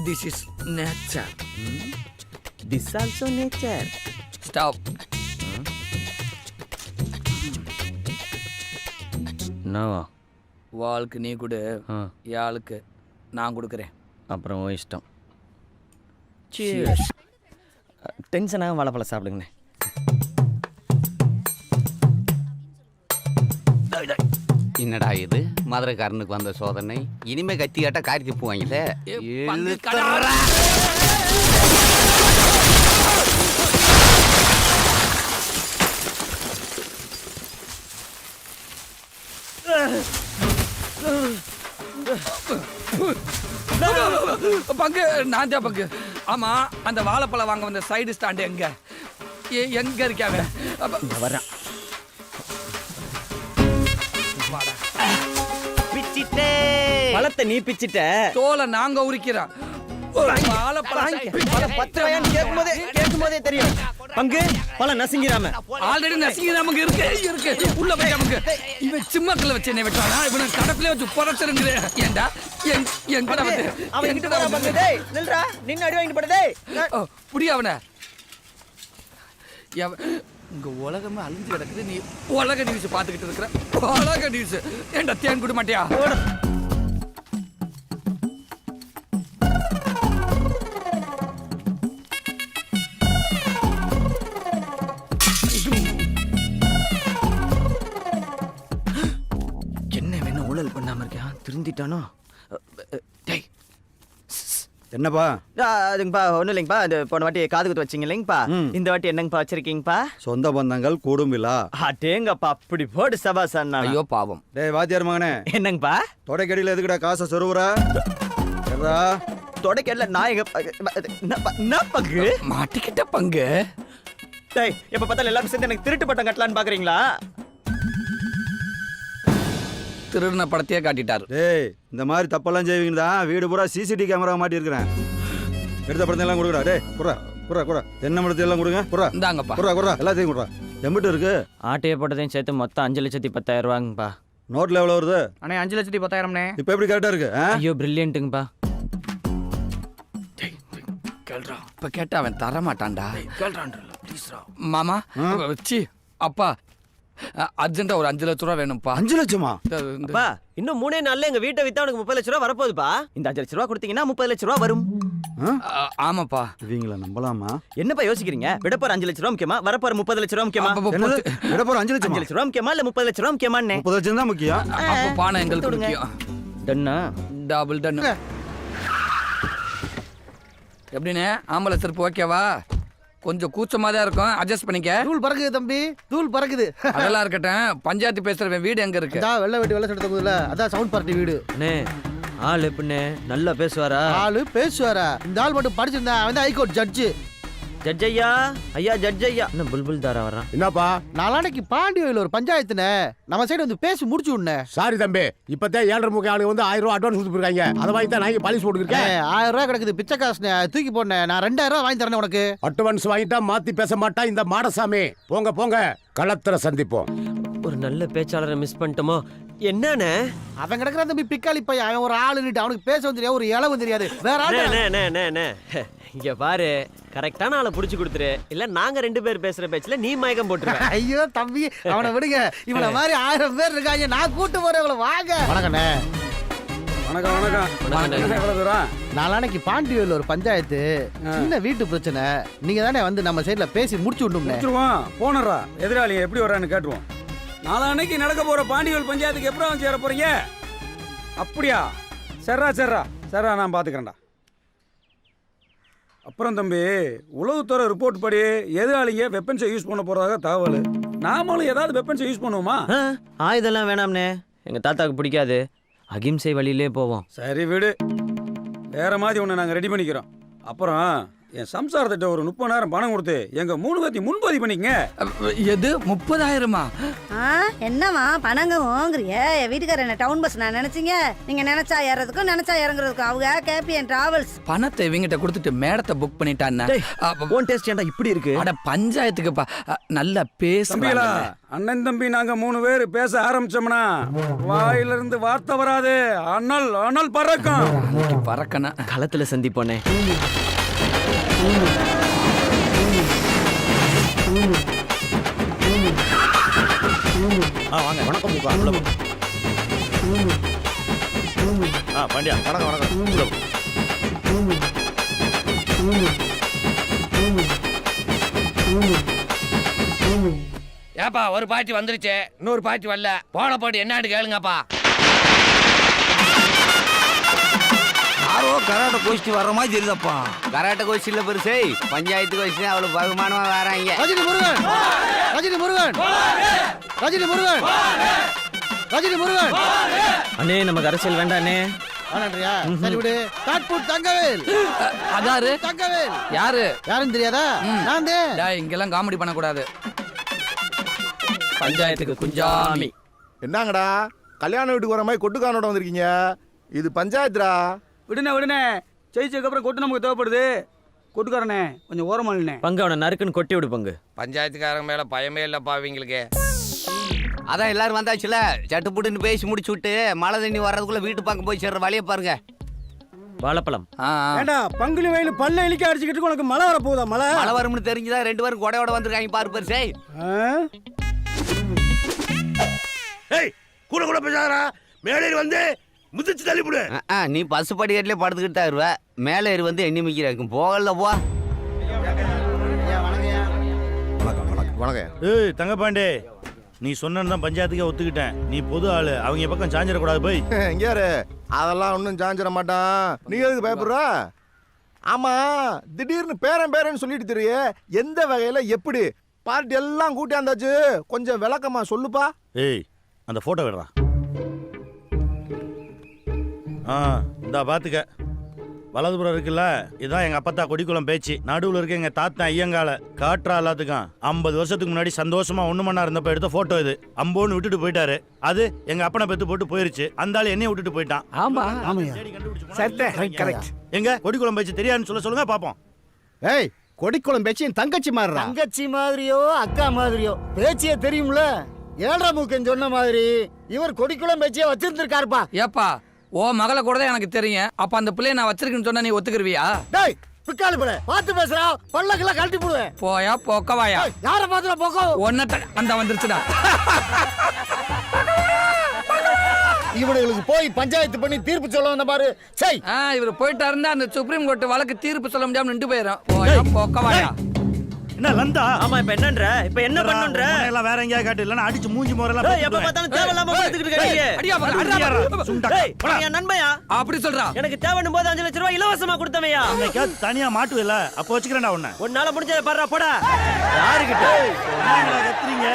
This is nature. This also nature. Stop. என்னவா? வாளுக்கு நீ கொடு, யாளுக்கு நான் கொடுக்குறேன். அப்புறம் இஷ்டம். டென்ஷனாக வாழைப்பழம் சாப்பிடுங்கண்ணே. என்னடா இது மதுரைக்காரனுக்கு வந்த சோதனை? இனிமே கத்தி காட்ட காரி திப்புவாங்கல்ல. பங்கு நான் தான் பங்கு. ஆமா, அந்த வாழைப்பழம் வாங்க வந்த சைடு ஸ்டாண்ட் எங்க எங்க இருக்காங்க? வரேன். பழத்தை நீ பிச்சிட்ட, தோலை நாங்க உரிக்கிறோம். கேட்கும்போதே தெரியும். பங்கு பழம் நசுங்கிறாம ஆல்ரெடி நசுங்கிறாம இருக்கு இருக்கு உள்ள போய் நமக்கு இவன் சிம்மக்கல்ல வச்சு என்ன வெட்டானா? இவனை கடப்பிலே வச்சு புறச்சிருங்க. ஏண்டா எங்கடா வந்து அவன் கிட்ட வர பங்கு. டேய் நில்றா, நின்னு அடி வாங்கிட்டு போடா. டேய் புடி அவனை. இங்க உலகமே அழிஞ்சு கிடக்குது, நீ உலக நியூஸ் பார்த்துக்கிட்டு இருக்கிற. உலக நியூஸ் ஏண்டா தேன் குட மாட்டியா? என்ன வேணும் ஊழல் பண்ணாம இருக்கான்? திருந்திட்டானோ? டேய் என்னப்பா? அதுங்கப்பா ஒன்றும் இல்லைங்கப்பா. அது போன வாட்டி காது குத்து வச்சிங்க இல்லைங்கப்பா, இந்த வாட்டி என்னங்கப்பா வச்சிருக்கீங்கப்பா? சொந்த பந்தங்கள் கூடும் விழா. அடேங்கப்பா, அப்படி போடு சபாஸ் அண்ணா. ஐயோ பாவம். டேய் வாத்தியார் மகனே, என்னங்கப்பா? தொடைக்கடியில் எதுக்குடா காசை சொருவுறா? தொடைக்கடல நான் என்ன பங்கு மாட்டிக்கிட்ட பங்கு? டேய் எப்ப பார்த்தாலும் எல்லாரும் சேர்ந்து எனக்கு திருட்டு பட்டம் கட்டலான்னு பாக்குறீங்களா? திருடின படத்தையே காட்டிட்டாரு. டேய் இந்த மாதிரி தப்பெல்லாம் செய்வீங்க தான் வீடு பூரா சிசிடிவி கேமரா மாட்டி இருக்கிறேன். எடுத்த படத்தை எல்லாம் கொடுக்குறா. டேய் குறா குறா குறா தென்னை மரத்தை எல்லாம் கொடுங்க. குறா இந்தாங்கப்பா. குறா குறா எல்லாத்தையும் குறா. எம்பிட்டு இருக்கு? ஆட்டையை போட்டதையும் சேர்த்து மொத்தம் 5,10,000 ரூபாங்கப்பா. நோட்ல எவ்வளோ வருது? அண்ணே 5,10,000. இப்போ எப்படி கரெக்டாக இருக்கு? ஐயோ பிரில்லியன்ட்டுங்கப்பா. கேள்றா இப்ப கேட்டா அவன் தர மாட்டான்டா. மாமா சி அப்பா அர்ஜென்ட்டா ஒரு 5 லட்ச ரூபா வேணும்ப்பா. 5 லட்சமா? அப்பா இன்னும் 3 நாள்ல எங்க வீட்டை வித்தா உனக்கு 30 லட்ச ரூபா வரப்போகுதுப்பா. இந்த 5 லட்ச ரூபா கொடுத்தீங்கன்னா 30 லட்ச ரூபா வரும். ஆமாப்பா. இவங்கள நம்பலாமா? என்னப்பா யோசிக்கிறீங்க? விடப்போற 5 லட்ச ரூபா முக்கியமா, வரப்போற 30 லட்ச ரூபா முக்கியமா? விடப்போற 5 லட்சம் 5 லட்ச ரூபா முக்கியமா இல்ல 30 லட்ச ரூபா முக்கியமானே? 30 லட்சம் தான் முக்கியம். அப்ப பானை எங்களுக்கு முக்கியம். டன்னா டபுள் டன். எப்படின்னு ஆம்பளை செருப்பு ஓகேவா? கொஞ்சம் கூச்சமா தான் இருக்கும், அட்ஜஸ்ட் பண்ணிக்க. தூள் பறக்குது தம்பி, தூள் பறக்குது. அதெல்லாம் இருக்கட்டும், பஞ்சாயத்து பேசுறவன் வீடு எங்க இருக்கு? வெள்ளை வெட்டி வெள்ளை சட்டை தகுதியில அதான் சவுண்ட் பார்ட்டி வீடு. அண்ணே ஆள் எப்படிண்ணே நல்லா பேசுவாரா? ஆளு பேசுவாரா? இந்த ஆள் மட்டும் படிச்சிருந்தா அவன் தான் ஹைகோர்ட் ஜட்ஜு. ஜட்ஜ் ஐயா, ஐயா ஜட்ஜ் ஐயா. என்ன புல்புல் தாரா வர்றான்? என்னப்பா நாளானைக்கு பாண்டியோயில் ஒரு பஞ்சாயத்துனே நம்ம சைடு வந்து பேசி முடிச்சு விடுனே. சாரி தம்பி, இப்பதான் 7.5 ஆளுங்க வந்து 1000 ரூபா அட்வான்ஸ் கொடுத்துருக்காங்க. அதை வாங்கி தான் நான் பாலிசி போட்டுருக்கேன். 1000 ரூபாய் கிடக்குது பிச்சை காசுனே, தூக்கி போனேன். நான் 2000 ரூபாய் வாங்கி தரேன் உனக்கு. அட்வான்ஸ் வாங்கிட்டா மாத்தி பேச மாட்டா இந்த மாடசாமி. போங்க போங்க, களத்துல சந்திப்போம். ஒரு நல்ல பேச்சாளரை மிஸ் பண்ணிட்டோமோ என்னன்னு? அவன் கிடக்குற தம்பி பிக்காளி பையன். அவன் ஒரு ஆளு நிட்டு அவனுக்கு பேசவும் தெரியாது, ஒரு இளவும் தெரியாது. வேற ஆளு இங்க பாரு, கரெக்டான ஆளை புடிச்சு கொடுத்துரு, இல்ல நாங்க 2 பேர் பேசுற பேச்சுல நீ மயக்கம் போட்டுருக்க. ஐயோ தம்பி அவனை விடுங்க. இவனை மாதிரி 1000 பேர் இருக்காங்க, நான் கூட்டு போறேன். இவளை வாங்க. வணக்கண்ணே. வணக்கம் வணக்கம். நாளானைக்கு பாண்டியோயில் ஒரு பஞ்சாயத்து, சின்ன வீட்டு பிரச்சனை. நீங்க தானே வந்து நம்ம சைட்ல பேசி முடிச்சு விட்டுருவோம். போனரா எதிராளி எப்படி வரான்னு கேட்டுருவோம். நாளான்னைக்கு நடக்க போற பாண்டியல் பஞ்சாயத்துக்கு எப்படி வந்து சேர போறீங்க? அப்படியா? சர்ரா நான் பாத்துக்கிறேன்டா. அப்புறம் தம்பி, உளவுத்துறை ரிப்போர்ட் படி எதிராளிங்க வெப்பன்ஸை யூஸ் பண்ண போறதாக தகவல். நாமளும் ஏதாவது வெப்பன்ஸை யூஸ் பண்ணுவோமா? ஆயுதெல்லாம் வேணாம்னே, எங்க தாத்தாக்கு பிடிக்காது. அகிம்சை வழியிலே போவோம். சரி விடு, வேற மாதிரி ஒன்று நாங்கள் ரெடி பண்ணிக்கிறோம். அப்புறம் என் சம்சாரத்திட்ட ஒரு 30,000 பணம் கொடுத்து எங்க 3 பேர்த்தையும் முன்பதிவு பண்ணிக்கங்க. எது 30,000மா? என்னவா பணங்க வாங்குறிய? என் வீட்டுக்கார என்ன டவுன் பஸ் நான் நினைச்சீங்க? நீங்க நினைச்சா ஏறதுக்கும் நினைச்சா இறங்குறதுக்கும் அவங்க கேபிஎன் டிராவல்ஸ். பணத்தை இவங்கிட்ட கொடுத்துட்டு மேடத்தை புக் பண்ணிட்டான்னா ஓன் டேஸ்ட் ஏன்டா இப்படி இருக்கு? அட பஞ்சாயத்துக்குப்பா நல்லா பேசுறீங்களா? அண்ணன் தம்பி நாங்க 3 பேர் பேச ஆரம்பிச்சோம்னா வாயிலிருந்து வார்த்தை வராது. அனல் பறக்கும். பறக்கணும். களத்துல சந்திப்போனே. வாங்க. வணக்கம் முக்கா. பாண்டியா வணக்கம். ஏப்பா ஒரு பாட்டி வந்துருச்சு, இன்னொரு பாட்டி வரல. போன பாட்டு என்னான்னு கேளுங்கப்பா. யாரோ கராட்டை கோஷ்டி வர்ற மாதிரி தெரியுதப்பா. கராட்டை கோஷ்டி இல்ல பெருசே, பஞ்சாயத்து கோஷ்டி. அவ்வளவு பகுமானமா வராங்க. ரஜினி முருகன், ரஜினி முருகன், ரஜினி முருகன், ரஜினி முருகன். அண்ணே நமக்கு அரசியல் வேண்டாண்ணே. ஆனான்றியா? சரி விடு. காட்பூட் தங்கவேல். அதாரு தங்கவேல் யாரு? யாருன்னு தெரியாதா? நான் தான். டேய் இங்கெல்லாம் காமெடி பண்ண கூடாது. பஞ்சாயத்துக்கு குஞ்சாமி. என்னங்கடா கல்யாண வீட்டுக்கு வர மாதிரி கொட்டுக்கானோட வந்திருக்கீங்க? இது பஞ்சாயத்துடா. விடுனே ஜெயிச்சதுக்கு அப்புறம் கொட்டு நமக்கு தேவைப்படுது. கொட்டுக்காரனே கொஞ்சம் ஓரமா இல்லைனே. பங்கு அவனை நறுக்குன்னு கொட்டி விடு பங்கு. பஞ்சாயத்துக்காரங்க மேல பயமே இல்லப்பா அவங்களுக்கு. அதான் எல்லாரும் வந்தாச்சுல, சட்டுப்புட்டுன்னு பேசி முடிச்சு விட்டு மழை தண்ணி வர்றதுக்குள்ள வீட்டு பக்கம் போய் சேர்ற வழியை பாருங்க. வாழைப்பழம். ஏண்டா பங்குனி வயலு பல்ல இழிக்க அடிச்சுக்கிட்டு உனக்கு மழை வர போகுதா? மழை வரும்னு தெரிஞ்சுதான் 2 பேரும் கொடையோட வந்திருக்காங்க பாரு பெருசே. ஏய் கூட கூட பேசாதடா. மேலே வந்து முதிச்சு தள்ளிப்புடு. நீ பஸ் படிக்கட்டிலே படுத்துக்கிட்டு தான் இருவ. மேலே ஏறி வந்து எண்ணி மிக்கிறாக்கும் போகல போ. வணக்கம். ஏய் தங்கப்பாண்டே, நீ சொன்னதான் பஞ்சாயத்துக்கே ஒத்துக்கிட்டேன். நீ பொது ஆளு, அவங்க பக்கம் சாஞ்சிடக்கூடாது. போய் எங்க யாரு? அதெல்லாம் ஒன்றும் சாஞ்சிட மாட்டான். நீ எதுக்கு பயப்படுற? ஆமா, திடீர்னு பேரன்னு சொல்லிட்டு தெரிய எந்த வகையில எப்படி பார்ட்டி எல்லாம் கூட்டியாந்தாச்சு? கொஞ்சம் விளக்கமா சொல்லுப்பா. ஏய் அந்த போட்டோ விடுறா. இந்தா பாத்துக்க. வலதுபுறம் இருக்குல்ல, இதுதான் எங்க அப்பத்தா கொடிக்குளம் பேச்சு. நடுவுல இருக்க எங்க தாத்தா ஐயங்கால காட்டுறா எல்லாத்துக்கும். 50 வருஷத்துக்கு முன்னாடி சந்தோஷமா 1 மணி நேரம் இருந்தப்ப எடுத்த போட்டோ இது. அம்போன்னு விட்டுட்டு போயிட்டாரு. அது எங்க அப்பனை பெத்து போட்டு போயிருச்சு. அந்த ஆளு என்னைய விட்டுட்டு போயிட்டான். ஆமா எங்க கொடிக்குளம் பேச்சு தெரியாதுன்னு சொல்லுங்க பாப்போம். ஏய் கொடிக்குளம் பேச்சு என் தங்கச்சி மாதிரிடா. தங்கச்சி மாதிரியோ அக்கா மாதிரியோ பேச்சியே தெரியும்ல. 7ஆம் மூக்கன் சொன்ன மாதிரி இவர் கொடிக்குளம் பேச்சியே வச்சிருந்திருக்காருப்பா. ஏப்பா ஓ மகளை கூட தான் எனக்கு தெரியும். அப்ப அந்த பிள்ளைய நான் வச்சிருக்கேன்னு சொன்னா நீ ஒத்துக்கிருவியா? டேய் பிக்காலி பிள்ளை பார்த்து பேசுறா, பல்லக்கெல்லாம் கழட்டி போடுவேன். போயா போக்கவாயா? யார பாத்துற போக்கோ? ஒன்ன அந்த வந்துருச்சுடா. இவனுங்களுக்கு போய் பஞ்சாயத்து பண்ணி தீர்ப்பு சொல்ல வந்த பாரு. சை இவர் போயிட்டா இருந்தா அந்த சுப்ரீம் கோர்ட் வழக்கு தீர்ப்பு சொல்ல முடியாம நின்று போயிடும். போயா போக்கவாயா? என்ன லந்தா? ஆமா இப்ப என்னன்ற? இப்ப என்ன பண்ணுன்ற? எல்லாம் வேற எங்கயா காட்டு இல்லனா அடிச்சு மூஞ்சி மோரெல்லாம் ஏய் எப்ப பார்த்தாலும் தேவையில்லாம பேசிட்டு இருக்கீங்க. அடியா பாரு. ஏய் என் நண்பயா அப்படி சொல்றா? எனக்கு தேவைன்னு போது 5 லட்சம் ரூபாய் இலவசமா கொடுத்தமையா? இன்னைக்கு தனியா மாட்டுவல அப்ப வச்சுக்கறேன்டா உன்னை. உன்னால முடிஞ்சத பாறா போடா. யாருகிட்ட என்னடா கத்துறீங்க?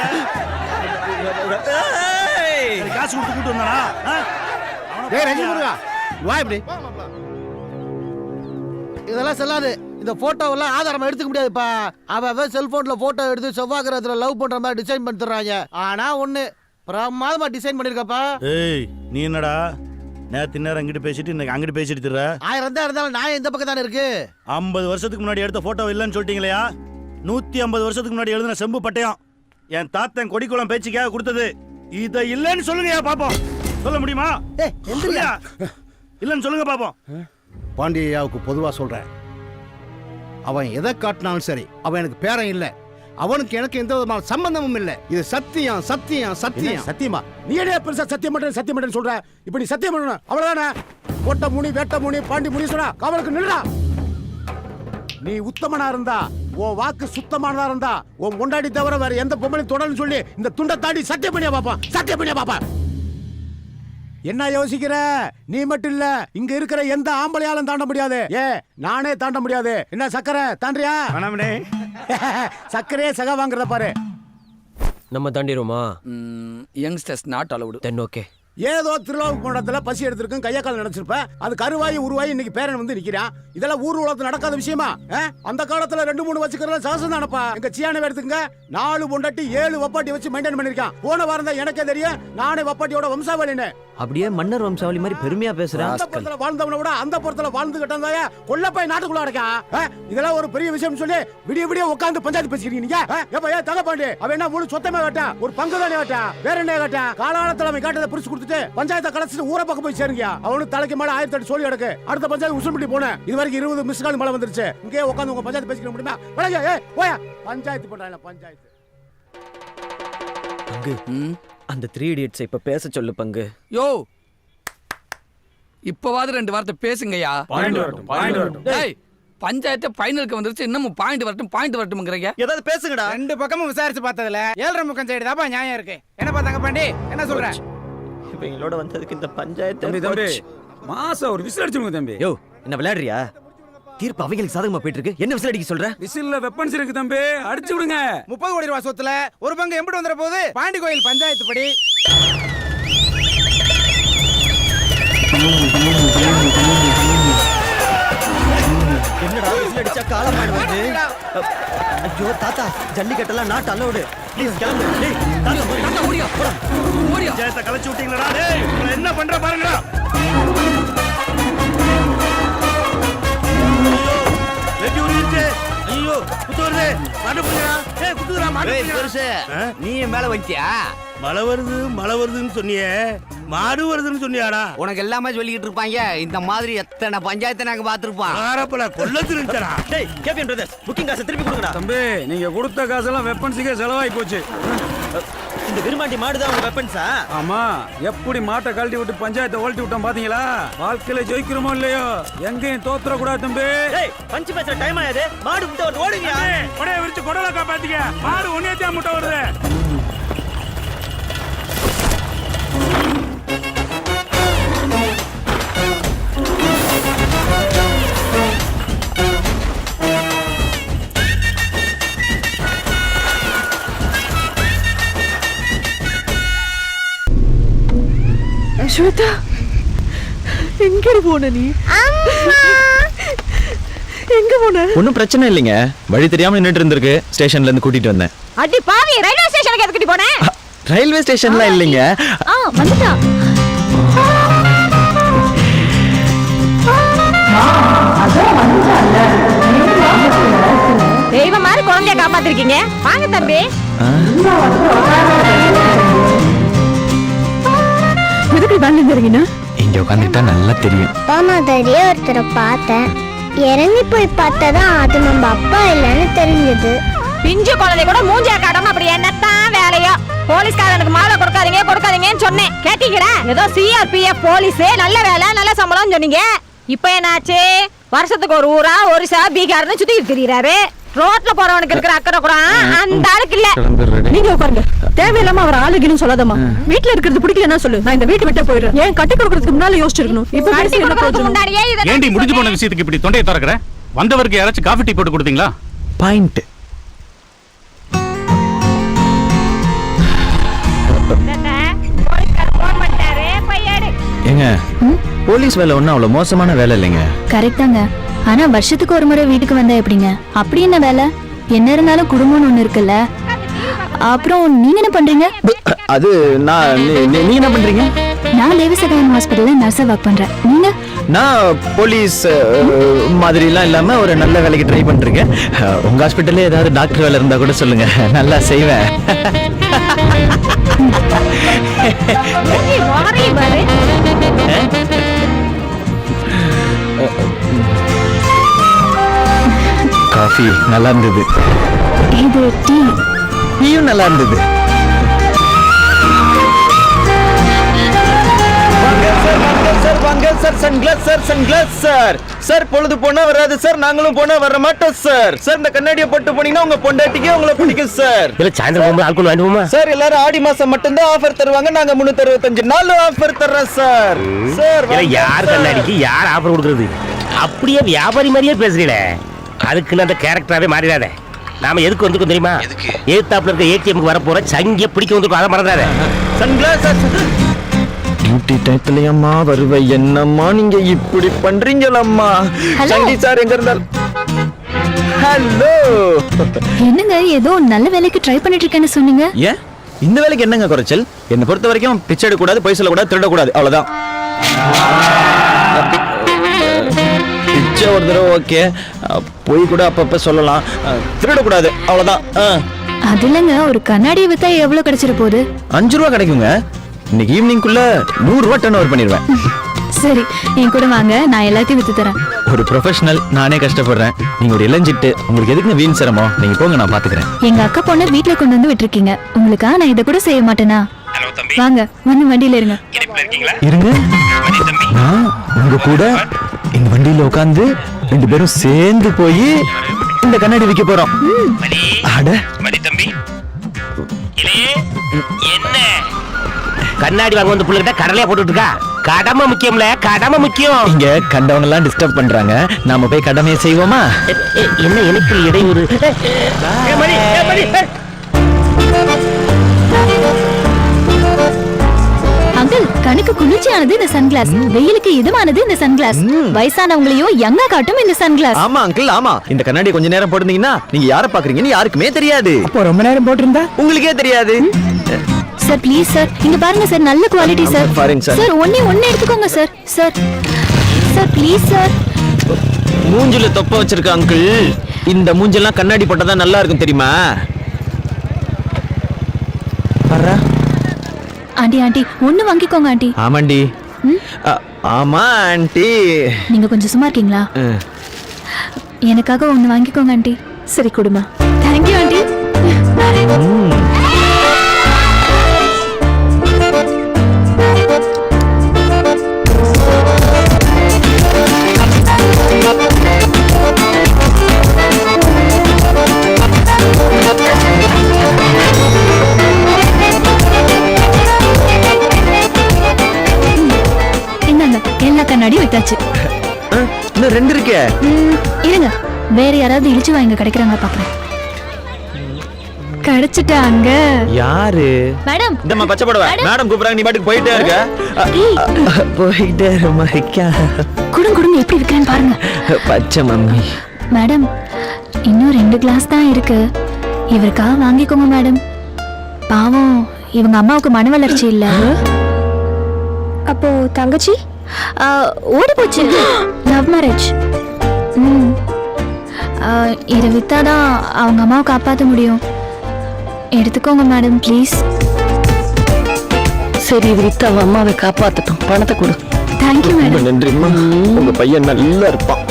ஏய் காசு கொடுத்து கூட்டி வந்தானா? டேய் ரஜினி முருகா வா இப்படி. இதெல்லாம் செல்லாது. இந்த போட்டோவெல்லாம் ஆதாரமா எடுத்துக்க முடியாதுப்பா. அவன் செல்போன்ல போட்டோ எடுத்து செவ்வாய்க்கிரகத்துல லவ் பண்ற மாதிரி டிசைன் பண்ணி தர்றாங்க. ஆனா ஒண்ணு பிரமாதமா டிசைன் பண்ணிருக்கப்பா. ஏய் நீ என்னடா நேத்து நேரம் அங்கிட்டு பேசிட்டு இன்னைக்கு அங்கிட்டு பேசிட்டு திர? 1000 தான் இருந்தாலும் நான் இந்த பக்கம் தானே இருக்கு. 50 வருஷத்துக்கு முன்னாடி எடுத்த போட்டோ இல்லைன்னு சொல்லிட்டீங்களா? 150 வருஷத்துக்கு முன்னாடி எழுதின செம்பு பட்டயம் என் தாத்தன் கொடிக்குளம் பேச்சுக்காக கொடுத்தது. இதை இல்லைன்னு சொல்லுங்க பாப்போம். சொல்ல முடியுமா? இல்லைன்னு சொல்லுங்க பாப்போம். பாண்டியாவுக்கு பொதுவா சொல்றேன், அவன் எதை காட்டினாலும் சரி அவன் எனக்கு பேரன் இல்லை. அவனுக்கு எனக்கு எந்த விதமான சம்பந்தமும் இல்லை. இது சத்தியம் சத்தியம் சத்தியம். சத்தியமா? நீ என்ன பெருசா சத்தியம் மட்டும் சொல்ற? இப்ப நீ சத்தியம் பண்ணணும் அவ்வளவுதானே? கோட்ட முனி வேட்ட முனி பாண்டி முனி சொல்றா காவலுக்கு நில்றா. நீ உத்தமனா இருந்தா, உன் வாக்கு சுத்தமானதா இருந்தா, உன் முண்டாடி தவிர வேற எந்த பொம்பளையும் தொடர்ந்து சொல்லி இந்த துண்டை தாண்டி சத்தியம் பண்ணியா பாப்பா. சத்தியம் பண்ணியா பாப்பா. என்ன யோசிக்கிற? நீ மட்டும் இல்ல, இங்க இருக்கிற எந்த ஆம்பளையாலும் தாண்ட முடியாது. நானே தாண்ட முடியாது. என்ன சக்கரை தாண்டியா? சக்கரையே சகா வாங்குறத பாரு. நம்ம தாண்டிரோமா? Youngsters not allowed. Then okay. ஏதோ திருவிழாவுக்கு போனதுல பசி எடுத்திருக்கும், கையா கால் நினைச்சிருப்ப. அது கருவாயி உருவாயி இன்னைக்கு பேரன் வந்து நிக்கிறான். இதெல்லாம் ஊர் உலகத்துல நடக்காத விஷயமா? அந்த காலத்துல 2-3 வச்சுக்கிறதுல சகசம் தானப்பா. எங்க சியானை எடுத்துங்க, 4 பொண்டாட்டி 7 வப்பாட்டி வச்சு மெயின்டைன் பண்ணிருக்கான். போன வாரம் தான் எனக்கே தெரியும் நானே வப்பாட்டியோட வம்சாவளின்னு. அப்படியே மன்னர் வம்சாவளி மாதிரி பெருமையா பேசுறா. அந்த புறத்துல வாழ்ந்தவனை விட அந்த புறத்துல வாழ்ந்து கிட்டந்தாயா கொல்லப்பாய் நாட்டுக்குள்ள அடக்கா. இதெல்லாம் ஒரு பெரிய விஷயம் சொல்லி விடிய விடிய உட்கார்ந்து பஞ்சாயத்து பேசிக்கிறீங்க நீங்க. எப்ப தங்கப்பாண்டி அவன் என்ன முழு சொத்தமே கேட்டா? ஒரு பங்கு தானே கேட்டா? வேற என்ன கேட்டா? காலாளத்துல அவன் காட்டதை பிரிச்சு கொடுத்துட்டு பஞ்சாயத்தை கலச்சிட்டு ஊரை பக்கம் போய் சேருங்க. அவனுக்கு தலைக்கு மேல 1008 சொல்லி எடுக்கு. அடுத்த பஞ்சாயத்து உசுல்பட்டி போனேன். இது வரைக்கும் 20 மிஸ் கால் மழை வந்துருச்சு. இங்கே உட்கார்ந்து உங்க பஞ்சாயத்து பேசிக்க முடியுமா? போயா பஞ்சாயத்து பண்றாங்க பஞ்சாயத்து. பங்கு அந்த 3 idiots இப்ப பேச சொல்லு பங்கு. யோ இப்பவாது 2 வார்த்தை பேசுங்கயா. டேய் பஞ்சாயத்து ஃபைனலுக்கு வந்துருச்சு, இன்னும் பாயிண்ட் வரட்டும்ங்கறீங்க. ஏதாவது பேசுங்கடா. 2 பக்கமும் விசாரிச்சு பார்த்ததுல 7.5 முக்கம் சைடு தாப்பா நியாயம் இருக்கு. என்னப்பா தங்கப்பாண்டி என்ன சொல்ற? இவங்களோட வந்ததுக்கு இந்த பஞ்சாயத்து தம்பி மாசம் ஒரு விசில் அடிச்சுங்க தம்பி. யோ என்ன விளையாடுறியா? தீர்ப்பு அவங்களுக்கு சாதகமா போயிட்டு இருக்கு. என்ன விசில் அடிக்க சொல்ற? விசில்ல வெப்பன்ஸ் இருக்கு தம்பி, அடிச்சு விடுங்க. 30 கோடி ரூபாய் சொத்துல ஒரு பங்கு எம்பிட்டு வந்துற போது? பாண்டி கோயில் பஞ்சாயத்து படி என்னடா விசில் அடிச்சா காலம் ஆடுவது? ஐயோ தாத்தா ஜல்லிக்கட்டெல்லாம் நாட் அலோடு. ப்ளீஸ் கிளம்பு. டேய் தாத்தா ஓடியா ஓடியா. ஜெயத்தை கலச்சு விட்டீங்களா? டேய் உங்களை என்ன பண்ற பாருங்கடா. வெட்டி உரிச்சு. ஐயோ குத்து வருது. மாட்டு புடிங்கடா. ஏய் குத்துடா மாட்டு புடிங்கடா. பெருசு நீ மேல வந்துட்டியா? மழை வருதுன்னு சொன்னியே, மாடு வருதுன்னு சொன்னியாடா? உனக்கு எல்லாமே சொல்லிக்கிட்டு இருப்பாங்க. இந்த மாதிரி எத்தனை பஞ்சாயத்தை நாங்க பாத்துருப்போம். ஆரப்பல கொல்லத்து இருந்துடா. டேய் கேபிஎன் பிரதர்ஸ் புக்கிங் காசை திருப்பி கொடுங்கடா. தம்பி நீங்க கொடுத்த காசெல்லாம் வெப்பன்ஸுக்கே செலவாகி போச்சு. இந்த விரும்பாண்டி மாடுதான் உங்க வெப்பன்ஸா? ஆமா, எப்படி மாட்டை கழட்டி விட்டு பஞ்சாயத்தை ஓல்ட்டி விட்டோம் பாத்தீங்களா? வாழ்க்கையில ஜெயிக்கிறோமோ இல்லையோ எங்கேயும் தோத்துற கூடாது தம்பி. டேய் பஞ்ச் பேசுற டைம் ஆயாதே. மாடு முட்டை வந்து ஓடுங்க. கொடைய விரிச்சு கொடல காப்பாத்தீங்க. மாடு ஒன்னேத்தியா முட்டை வருது. ஸ்வேதா எங்க போன நீ? எங்க போன? ஒன்றும் பிரச்சனை இல்லைங்க, வழி தெரியாம நின்றுட்டு இருந்திருக்கு, ஸ்டேஷன்ல இருந்து கூட்டிட்டு வந்தேன். அடி பாவி, ரயில்வே ஸ்டேஷனுக்கு எதுக்கு போன? ரயில்வே ஸ்டேஷன்ல இல்லைங்க. வந்துட்டா. அதான் வந்துட்டால. இருக்கீங்க? வாங்க தம்பி. எதுக்கு வாழ்ந்துறீங்கன்னா இங்க உட்காந்துட்டா நல்லா தெரியும். மாதிரியே ஒருத்தரை பார்த்தேன். இறங்கி போய் பார்த்ததான் அது நம்ம அப்பா இல்லைன்னு தெரிஞ்சது. பிஞ்சு குழந்தை கூட மூஞ்சியா காட்டாம அப்படி என்னத்தான் வேலையோ. போலீஸ்காரனுக்கு மாலை கொடுக்காதீங்கன்னு சொன்னேன். கேட்டீங்களா? ஏதோ CRPF போலீஸ் நல்ல வேலை நல்ல சம்பளம் சொன்னீங்க. இப்ப என்னாச்சு? வருஷத்துக்கு ஒரு ஊரா ஒரிசா பீகார்னு சுத்தி திரியறாரு. ரோட்ல போறவனுக்கு இருக்கிற அக்கறை கூட அந்த ஆளுக்கு இல்ல. நீங்க உட்காருங்க. தேவையில்லாம அவர் ஆளுகின்னு சொல்லாதம்மா. வீட்டுல இருக்கிறது பிடிக்கலன்னா சொல்லு, நான் இந்த வீட்டை விட்டு போயிடுறேன். ஏன் கட்டி கொடுக்கறதுக்கு முன்னால யோசிச்சிருக்கணும். இப்ப கட்டி கொடுக்கறதுக்கு முன்னாடியே இத ஏண்டி முடிஞ்சு போன விஷயத்துக்கு இப்படி தொண்டையை திறக்கற? வந்தவருக்கு யாராச்சும் காஃபி டீ போட்டு கொடுத்தீங்களா? பாயிண்ட். ஏங்க, போலீஸ் வேலை ஒன்றும் அவ்வளோ மோசமான வேலை இல்லைங்க. கரெக்ட் தாங்க. ஆனா வருஷத்துக்கு ஒரு முறை வீட்டுக்கு வந்தா எப்படிங்க? அப்படி என்ன வேலை? என்ன இருந்தாலும் குடும்பம்னு ஒண்ணு இருக்குல்ல. அப்புறம் நீங்க என்ன பண்றீங்க? அது நீங்க என்ன பண்றீங்க? நான் தேவசகாயம் ஹாஸ்பிட்டல்ல நர்ஸா ஒர்க் பண்றேன். நீங்க? நான் போலீஸ் மாதிரிலாம் இல்லாம ஒரு நல்ல வேலைக்கு ட்ரை பண்ணிருக்கேன். உங்க ஹாஸ்பிட்டல்ல ஏதாவது டாக்டர் வேலை இருந்தா கூட சொல்லுங்க, நல்லா செய்வேன். காஃபி நல்லா இருந்தது. இது டீ. டீயும் நல்லா இருந்தது. வாங்க சார், சன்கிளாஸ் சார். சார் பொழுது போனா வராது சார், நாங்களும் போனா வர மாட்டோம் சார். சார் இந்த கண்ணாடியை போட்டு போனீங்கன்னா உங்க பொண்டாட்டிக்கே உங்களை பிடிக்கும் சார். இல்ல சாயந்தரம் போகும்போது ஆல்கோல் வாங்குவோமா சார்? எல்லாரும் ஆடி மாசம் மட்டும்தான் ஆஃபர் தருவாங்க, நாங்க 365 நாளும் ஆஃபர் தர்றோம் சார். சார் யார் கண்ணாடிக்கு யார் ஆஃபர் கொடுக்கறது? அப்படியே வியாபாரி மாதிரியே பேசுறீங்களே. அதுக்குன்னு அந்த கேரக்டராவே மாறிடாத. நாம எதுக்கு வந்திருக்கோம் தெரியுமா? ஏத்தாப்புல இருக்க ATMக்கு வர போற சங்கிய பிடிக்க வந்திருக்கோம், அதை மறந்துடாத. சன்கிளாஸ் டியூட்டி டைத்துலயம்மா வருவ, என்னம்மா நீங்க இப்படி பண்றீங்களம்மா? சங்கி சார் எங்க இருந்தாலும். ஹலோ. என்னங்க ஏதோ நல்ல வேலைக்கு ட்ரை பண்ணிட்டு இருக்கேன்னு சொன்னீங்க? ஏன் இந்த வேலைக்கு என்னங்க குறைச்சல்? என்னை பொறுத்த வரைக்கும் பிச்சை எடுக்க கூடாது, பொய் சொல்லக்கூடாது, திருடக்கூடாது, அவ்வளவுதான். பிச்சை ஒரு தடவை ஓகே, பொய் கூட அப்பப்ப சொல்லலாம், திருடக்கூடாது, அவ்வளவுதான். அது இல்லைங்க, ஒரு கண்ணாடியை வித்தா எவ்வளவு கிடைச்சிட போகுது? 5 ரூபா கிடைக்குங்க. இன்னைக்கு ஈவினிங்குள்ள 100 ரூபா டர்ன் ஓவர் பண்ணிடுவேன். சரி, என் கூட வாங்க, நான் எல்லாத்தையும் வித்து தரேன். ஒரு ப்ரொஃபஷனல், நானே கஷ்டப்படுறேன். நீங்க ஒரு இளஞ்சிட்டு, உங்களுக்கு எதுக்கு வீண் சிரமம்? நீங்க போங்க, நான் பாத்துக்கிறேன். எங்க அக்கா பொண்ணு வீட்டுல கொண்டு வந்து விட்டுருக்கீங்க. உங்களுக்கா நான் இதை கூட செய்ய மாட்டேனா? வாங்க, வந்து வண்டியில இருங்க. இருங்க, நான் உங்க கூட இந்த வண்டியில உட்காந்து 2 பேரும் சேர்ந்து போய் இந்த கண்ணாடி விற்க போறோம். அட தம்பி, என்ன கண்ணாடி வாங்க வந்து புள்ளைகிட்ட கடலையா போட்டுட்டு இருக்கா? கடமை முக்கியம்ல, கடமை முக்கியம். இங்க கண்டவங்க எல்லாம் டிஸ்டர்ப் பண்றாங்க, நாம போய் கடமையை செய்வோமா? என்ன எனக்கு இடையூறு? அங்கிள், கண்ணுக்கு குளிர்ச்சியானது இந்த சன்கிளாஸ், வெயிலுக்கு இதமானது இந்த சன்கிளாஸ், வயசானவங்களையும் யங்கா காட்டும் இந்த சன்கிளாஸ். ஆமா அங்கிள், ஆமா. இந்த கண்ணாடி கொஞ்ச நேரம் போட்டுருந்தீங்கன்னா நீங்க யாரை பாக்குறீங்கன்னு யாருக்குமே தெரியாது. அப்போ ரொம்ப நேரம் போட்டிருந்தா உங்களுக்கே தெரியாது. சார் ப்ளீஸ் சார், இங்க பாருங்க சார், நல்ல குவாலிட்டி சார். பாருங்க சார். சார் ஒண்ணே எடுத்துக்கோங்க sir. Sir sir please sir. மூஞ்சில தொப்ப வச்சிருக்க அங்கிள், இந்த மூஞ்செல்லாம் கண்ணாடி போட்டா நல்லா இருக்கும் தெரியுமா? பாரு ஆண்டி ஒண்ணு வாங்கிக்கோங்க ஆண்டி. ஆமாண்டி. ஆமா ஆண்டி. நீங்க கொஞ்சம் சும்மா இருக்கீங்களா? எனக்காக ஒண்ணு வாங்கிக்கோங்க ஆண்டி. சரி கொடுமா. Thank you aunty. எல்லா கண்ணாடியும் வித்தாச்சு. இன்னும் 2 இருக்கே. இருங்க, வேற யாராவது இழிச்சு வாங்க கிடைக்கிறாங்க பாக்குறேன். கிடைச்சிட்டாங்க. யாரு? மேடம். இந்தம்மா பச்சை புடவை. மேடம் கூப்பிடுறாங்க, நீ பாட்டுக்கு போயிட்டே இருக்க. போயிட்டே இருக்க. குடுங்க எப்படி விக்கிறேன்னு பாருங்க. பச்சை மம்மி. மேடம், இன்னும் 2 கிளாஸ் தான் இருக்கு, இவருக்கா வாங்கிக்கோங்க மேடம். பாவம், இவங்க அம்மாவுக்கு மன வளர்ச்சி இல்ல. அப்போ தங்கச்சி ஓடி போச்சு. Love marriage. இதை வித்தாதான் அவங்க அம்மாவை காப்பாற்ற முடியும். எடுத்துக்கோங்க மேடம் ப்ளீஸ். சரி இது வித்து அவன் அம்மாவை காப்பாத்தட்டும். பணத்தை கொடு. Thank you madam. நன்றிம்மா. உங்க பையன் நல்லா இருப்பான்.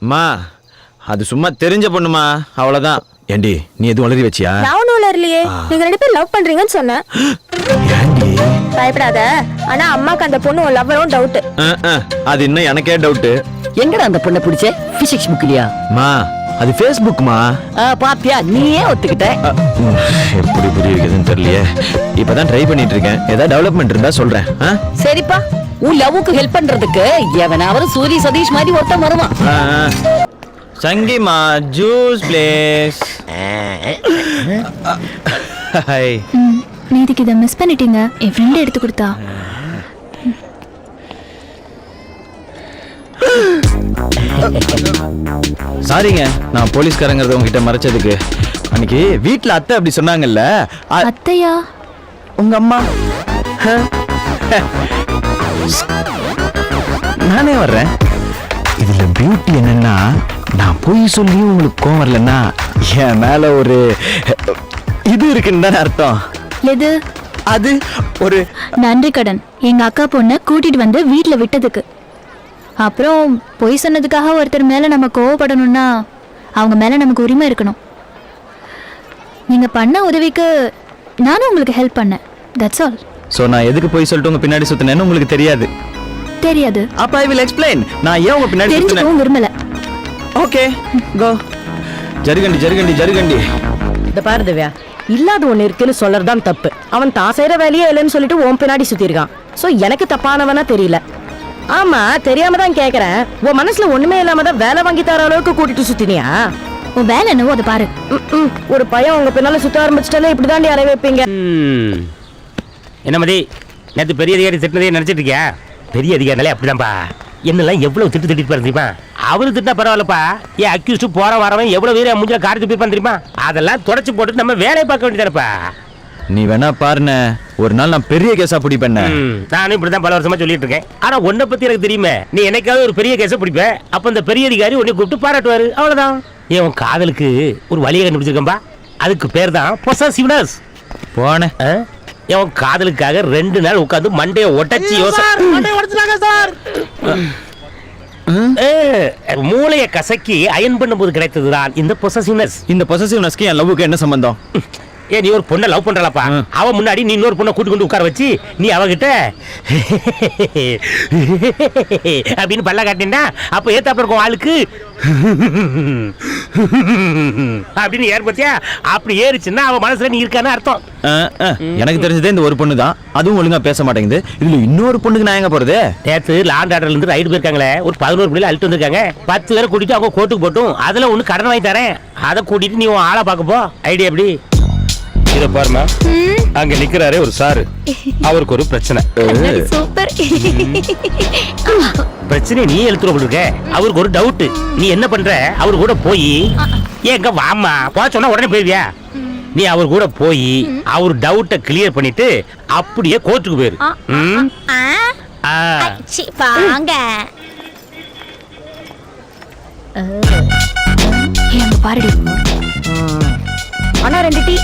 அம்மா அது சும்மா தெரிஞ்ச பொண்ணுமா, அவ்வளவுதான். ஏண்டி நீ எதுவும் வளரி வச்சியா? நான் ஒன்றும் வளரலையே. நீங்க 2 பேரும் லவ் பண்றீங்கன்னு சொன்னேன். பயப்படாத. ஆனா அம்மாக்கு அந்த பொண்ணு லவ்வரும் டவுட். அது இன்னும் எனக்கே டவுட். எங்கடா அந்த பொண்ணை பிடிச்ச? பிசிக்ஸ் புக்லியா? மா அது ஃபேஸ்புக்மா. பாத்தியா நீயே ஒத்துக்கிட்ட. எப்படி புரிய வைக்கிறதுன்னு தெரியலையே. இப்பதான் ட்ரை பண்ணிட்டு இருக்கேன். ஏதாவது டெவலப்மெண்ட் இருந்தா சொல்றேன். சரிப்பா, உன் லவ்வுக்கு ஹெல்ப் பண்றதுக்கு எவனாவது சூரி சதீஷ் மாதிரி ஒருத்தன் வருவான். சங்கிமா ஜூஸ் பிளேஸ். நீதிக்கு இதை மிஸ் பண்ணிட்டீங்க. என் ஃப்ரெண்ட் எடுத்து கொடுத்தா. சாரிங்க, நான் போலீஸ்காரங்கிறத உங்ககிட்ட மறைச்சதுக்கு. அன்னைக்கு வீட்ல அத்தை அப்படி சொன்னாங்கல்ல. அத்தையா? உங்க அம்மா. நானே வர்றேன். இதுல பியூட்டி என்னன்னா, நான் போய் சொல்லியும் உங்களுக்கு கோவம் வரலன்னா என் மேல ஒரு இது இருக்குன்னு தானே அர்த்தம். எது? அது ஒரு நன்றி கடன். எங்க அக்கா பொண்ணை கூட்டிட்டு வந்து வீட்டுல விட்டதுக்கு. அப்புறம் பொய் சொன்னதுக்காக ஒருத்தர் மேல நம்ம கோவப்படணும்னா அவங்க மேல நமக்கு உரிமை இருக்கணும். நீங்க பண்ண உதவிக்கு நானும் உங்களுக்கு ஹெல்ப் பண்ணேன். That's all. சோ நான் எதுக்கு போய் சொல்லிட்டு உங்க பின்னாடி சுத்தினேன்னு உங்களுக்கு தெரியாது? தெரியாது. அப்ப ஐ வில் எக்ஸ்பிளைன். நான் ஏன் உங்க பின்னாடி சுத்தினேன் தெரிஞ்சுக்கவும் விரும்பல. ஓகே கோ. ஜருகண்டி ஜருகண்டி ஜருகண்டி. இந்த பாரு திவ்யா, இல்லாத ஒண்ணு இருக்குன்னு சொல்லறதான் தப்பு. அவன் தான் செய்யற வேலையே இல்லைன்னு சொல்லிட்டு உன் பின்னாடி சுத்தி இருக்கான். சோ எனக்கு தப்பானவனா தெரியல. ஆமா, தெரியாம தான் கேக்குறேன். உன் மனசுல ஒண்ணுமே இல்லாம தான் வேலை வாங்கி தர அளவுக்கு கூட்டிட்டு சுத்தினியா? உன் வேலை என்னவோ அதை பாரு. ஒரு பையன் உங்க பின்னால சுத்த ஆரம்பிச்சிட்டாலே இப்படிதாண்டி அறை வைப்பீங்க. என்ன மதி, நேற்று பெரிய அதிகாரி திட்டினதே நினைச்சிட்டு இருக்கியா? பெரிய அதிகாரினாலே அப்படிதான்ப்பா. என்னெல்லாம் எவ்வளவு திட்டு பாரு தெரியுமா? அவரு திட்டா பரவாயில்லப்பா. ஏன் அக்யூஸ்ட் போற வரவன் எவ்வளவு வீர மூஞ்சில காரி துப்பிப்பான் தெரியுமா? அதெல்லாம் தொடச்சு போட்டு நம்ம வேலையை பார்க்க வேண்டியதானப்பா. நீ வேணா பாருன, ஒரு நாள் நான் பெரிய கேஸா பிடிப்பேன். நானும் இப்படிதான் பல வருஷமா சொல்லிட்டு இருக்கேன். ஆனா உன்னை பத்தி எனக்கு தெரியுமே. நீ என்னைக்காவது ஒரு பெரிய கேஸை பிடிப்ப. அப்ப இந்த பெரிய அதிகாரி உன்னை கூப்பிட்டு பாராட்டுவாரு. அவ்வளவுதான். ஏன் உன் காதலுக்கு ஒரு வழியை கண்டுபிடிச்சிருக்கேன்பா. அதுக்கு பேர் தான் பொசசிவ்னஸ். போன என் காதலுக்காக 2 நாள் உட்காந்து மண்டையை ஒட்டச்சி மூளைய கசக்கி அயன் பண்ணும்போது கிடைத்ததுதான் இந்த பொசசிவ்னஸ். இந்த பொசசிவ்னஸ்க்கு என் லவ்வுக்கு என்ன சம்பந்தம்? ஏ நீ ஒரு பொண்ணை லவ் பண்றலப்பா. அவ முன்னாடி நீ இன்னொரு பொண்ணை கூட்டி கொண்டு உட்கார வச்சு நீ அவகிட்ட அப்படின்னு பல்ல காட்டினா அப்ப ஏத்தாப்ப இருக்கும் ஆளுக்கு அப்படின்னு ஏற்பத்தியா? அப்படி ஏறிச்சுன்னா அவன் மனசுல நீ இருக்கான்னு அர்த்தம். எனக்கு தெரிஞ்சதே இந்த ஒரு பொண்ணு தான். அதுவும் ஒழுங்கா பேச மாட்டேங்குது. இதுல இன்னொரு பொண்ணுக்கு நான் எங்க போறது? நேற்று லாண்ட் ஆர்டர்ல இருந்து ரைடு போயிருக்காங்களே, ஒரு 11 பிள்ளைல அழுட்டு வந்திருக்காங்க. 10 பேரை கூட்டிட்டு அவங்க கோர்ட்டுக்கு போட்டும் அதுல ஒண்ணு கடன் வாங்கி தரேன். அதை கூட்டிட்டு நீ உன் ஆளை பார்க்க போ. ஐடியா எப்படி? இத பாருமா, அங்க நிக்கிறாரே ஒரு சாரு, அவருக்கு ஒரு பிரச்சனை. சூப்பர். பிரச்சனை நீ எழுத்துற இருக்க. அவருக்கு ஒரு டவுட். நீ என்ன பண்ற? அவர் கூட போய் ஏங்க வாமா போ சொன்னா உடனே போயிருவியா? நீ அவர் கூட போய் அவர் டவுட்டை கிளியர் பண்ணிட்டு அப்படியே கோர்ட்டுக்கு போயிரு. வாங்க. பாருடி. ஆனா 2 டீ.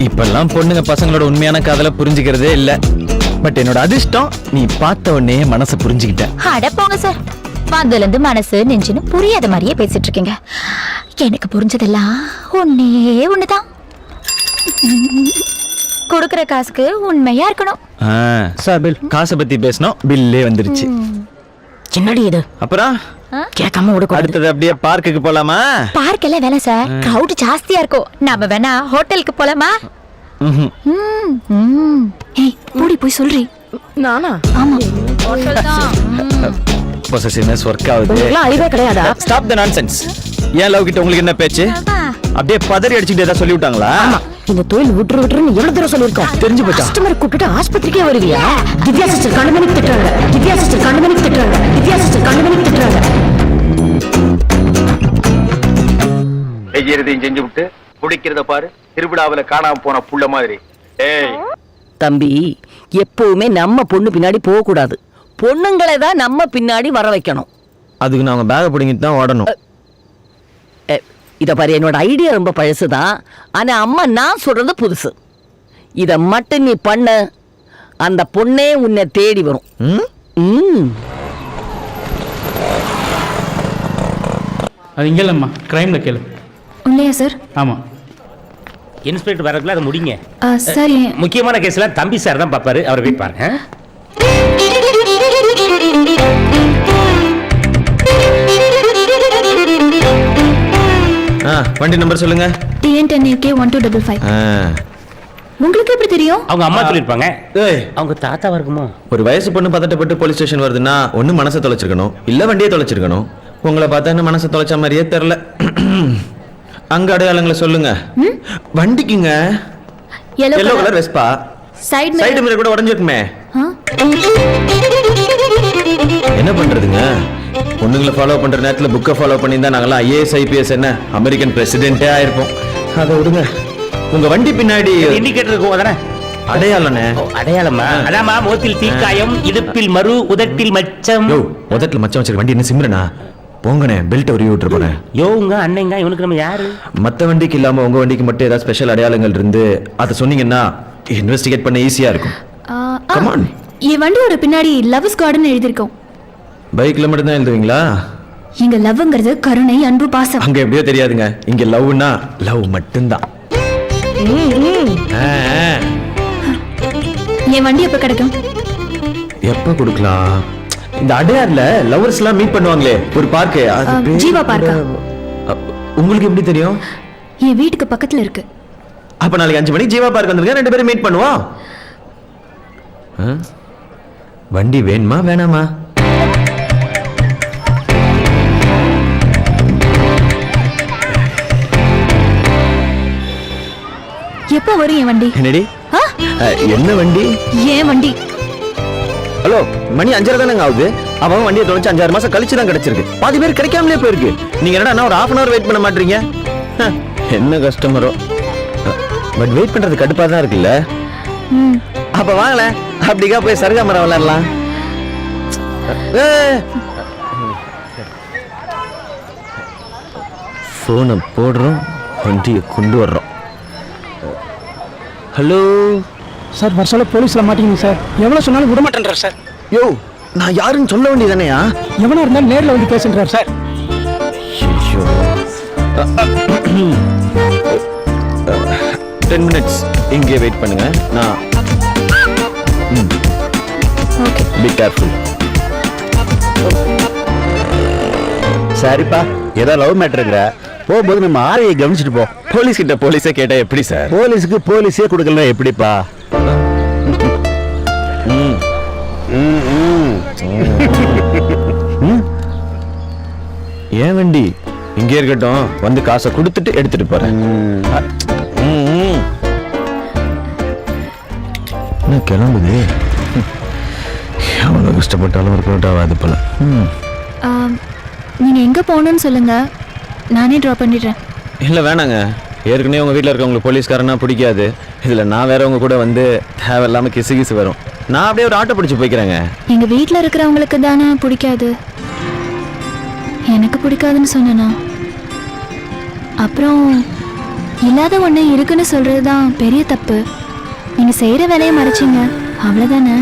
இப்பெல்லாம் பொண்ணுங்க பசங்களோட உண்மையான காதலை புரிஞ்சுக்கிறதே இல்ல. பட் என்னோட அதிர்ஷ்டம், நீ பார்த்த உடனே மனசை புரிஞ்சுக்கிட்ட. அட போங்க சார், வந்ததுல இருந்து மனசு நெஞ்சுன்னு புரியாத மாதிரியே பேசிட்டு இருக்கீங்க. எனக்கு புரிஞ்சதெல்லாம் ஒண்ணுதான். கொடுக்கற காசுக்கு உண்மையா இருக்கணும். சார் பில் காசை பத்தி பேசணும். பில்லே வந்துருச்சு. சின்னடி இது. அப்புறம் கேட்காம விட அடுத்தது அப்படியே பார்க்குக்கு போலாமா? பார்க் எல்லாம் வேலை சார், கிரவுட் ஜாஸ்தியா இருக்கும். நாம வேணா ஹோட்டலுக்கு போலாமா? ஏய் போடி போய் சொல்றி. நானா? ஆமா ஹோட்டல் தான். பொசசிவ்னஸ் வொர்க் ஆகுது. உங்களுக்குலாம் அறிவே கிடையாதா? Stop the nonsense. ஏன் லவ் கிட்ட உங்களுக்கு என்ன பேச்சு? அப்படியே பதறி அடிச்சிட்டு ஏதாவது சொல்லி விட்டாங்களா? இந்த தொழில் விட்டுருன்னு எவ்வளவு தூரம் சொல்லிருக்கோம். தெரிஞ்சு போச்சா? கஸ்டமர் கூப்பிட்டு ஆஸ்பத்திரிக்கே வருவியா? திவ்யா சிஸ்டர் கண்டுமணிக்கு திட்டுறாங்க. திவ்யா சிஸ்டர் கண்டுமணிக்கு திட்டுறாங்க. திவ்யா சிஸ்டர் கண்டுமணிக்கு திட்டுறாங்க. செய்யறதையும் செஞ்சு விட்டு குடிக்கிறத பாரு, திருவிழாவில காணாம போன புள்ள மாதிரி. ஏய் தம்பி, எப்பவுமே நம்ம பொண்ணு பின்னாடி போக கூடாது. பொண்ணுங்களை தான் நம்ம பின்னாடி வர வைக்கணும். அதுக்கு நாங்கள் பேகை பிடிங்கிட்டு தான் ஓடணும். இத பாரு, என்னோட ஐடியா ரொம்ப பழசுதான். ஆனா அம்மா நான் சொல்றது புதுசு. இத மட்டும் நீ பண்ண, அந்த பொண்ணே உன்னை தேடி வரும். அது இங்கே இல்லைம்மா, கிரைமில் கேளு. இல்லையா சார்? ஆமாம். இன்ஸ்பெக்டர் வரக்குள்ள அதை முடிங்க. சார், முக்கியமான கேஸ்லாம் தம்பி சார் தான் பார்ப்பாரு, அவரை போய் பாருங்க. வண்டி நம்பர் சொல்லுங்க. TN10AK 1255. உங்களுக்கு எப்படி தெரியும்? அவங்க அம்மா சொல்லிருப்பாங்க. அவங்க தாத்தாவா இருக்குமா? ஒரு வயசு பொண்ணு பதட்டப்பட்டு போலீஸ் ஸ்டேஷன் வருதுன்னா ஒண்ணு மனசை தொலைச்சிருக்கணும், இல்ல வண்டியை தொலைச்சிருக்கணும். உங்களை பார்த்தா என்ன மனசை தொலைச்ச மாதிரியே தெரியல. அங்க அடையாளங்களை சொல்லுங்க. வண்டிக்குங்க yellow colour Vespa, side mirror கூட உடைஞ்சிருக்குமே. என்ன பண்றதுங்க? பொண்ணுங்களை ஃபாலோ பண்ற நேரத்துல புக்கை ஃபாலோ பண்ணி தான் நாங்களாம் IAS IPS என்ன அமெரிக்கன் பிரசிடென்ட்டே ஆயிருப்போம். அதை விடுங்க. உங்க வண்டி பின்னாடி இண்டிகேட்டர் இருக்கும், அதானே அடையாளனே? அடையாளமா? அதாமா, முகத்தில் தீக்காயம், இடுப்பில் மறு, உதட்டில் மச்சம். உதட்டில் மச்சம் வச்சிருக்க வண்டி என்ன சிம்ரனா? போங்கண்ணே, பெல்ட் உருவி விட்டு போனேன். யோங்க அண்ணங்க, இவனுக்கு நம்ம யாரு? மத்த வண்டிக்கு இல்லாம உங்க வண்டிக்கு மட்டும் ஏதாவது ஸ்பெஷல் அடையாளங்கள் இருந்து அதை சொன்னீங்கன்னா இன்வெஸ்டிகேட் பண்ண ஈஸியா இருக்கும். Come on. என் வண்டியோட பின்னாடி லவ் ஸ்குவாட்னு எழுதிருக்கோம். பைக்ல மட்டும் தான் எழுதுவீங்களா? இங்க லவ்ங்கிறது கருணை, அன்பு, பாசம். அங்க எப்படியோ தெரியாதுங்க. இங்க லவ்னா லவ் மட்டும்தான். என் வண்டி எப்ப கிடைக்கும்? எப்ப கொடுக்கலாம்? இந்த அடையார்ல லவர்ஸ் எல்லாம் மீட் பண்ணுவாங்களே ஒரு பார்க், ஜீவா பார்க்கா? உங்களுக்கு எப்படி தெரியும்? என் வீட்டுக்கு பக்கத்துல இருக்கு. அப்ப நாளைக்கு 5 மணிக்கு ஜீவா பார்க் வந்துருங்க, 2 பேரும் மீட் பண்ணுவோம். வண்டி வேணுமா வேணாமா? எப்ப வரும் என் வண்டி? என்னடி? என்ன வண்டி? ஏன் வண்டி? ஹலோ, மணி 5:30 தானங்க ஆகுது. அவன் வண்டியை தொலைச்சு 5-6 மாசம் கழிச்சு தான் கிடைச்சிருக்கு. பாதி பேர் கிடைக்காமலே போயிருக்கு. நீங்க என்னடா ஒரு 1/2 hour வெயிட் பண்ண மாட்டீங்க? என்ன கஸ்டமரோ. பட் வெயிட் பண்றது கடுப்பா தான் இருக்குல்ல. அப்ப வாங்கல, அப்படிக்கா போய் சருகாமரம் விளையாடலாம். போனை போடுறோம், வண்டியை கொண்டு வர்றோம். ஹலோ சார், வர சொல்ல போலீஸ்ல மாட்டீங்க சார். எவ்வளவு சொன்னாலும் விட மாட்டேன்றார் சார். யோ, நான் யாருன்னு சொல்ல வேண்டியதானேயா? எவனா இருந்தாலும் நேர்ல வந்து பேசுறார் சார். 10 minutes இங்கே வெயிட் பண்ணுங்க. நான் பி கேர்ஃபுல். சரிப்பா, ஏதோ லவ் மேட்டருங்கிற போகும்போது நம்ம ஆரையை கவனிச்சுட்டு போ. போலீஸ் கிட்ட போலீஸே கேட்டா எப்படி சார்? போலீஸுக்கு போலீஸே கொடுக்கல எப்படிப்பா? ஏன் வண்டி இங்கே இருக்கட்டும், வந்து காசை கொடுத்துட்டு எடுத்துட்டு போறேன். என்ன கிளம்புது? எவ்வளவு கஷ்டப்பட்டாலும் ஒரு கோட் ஆகாது போல. நீங்க எங்க போகணும்னு சொல்லுங்க, நானே ட்ராப் பண்ணிடுறேன். இல்லை வேணாங்க, ஏற்கனவே உங்கள் வீட்டில் இருக்கவங்களுக்கு போலீஸ்காரனா பிடிக்காது. இதில் நான் வேற உங்க கூட வந்து தேவையில்லாமல் கிசு வரும். நான் அப்படியே ஒரு ஆட்டோ பிடிச்சி போய்க்கிறேங்க. எங்க வீட்டில் இருக்கிறவங்களுக்கு தானே பிடிக்காது, எனக்கு பிடிக்காதுன்னு சொன்னா. அப்புறம் இல்லாத ஒன்று இருக்குன்னு சொல்றது தான் பெரிய தப்பு. நீங்க செய்யற வேலையை மறைச்சிங்க, அவ்வளோதானே.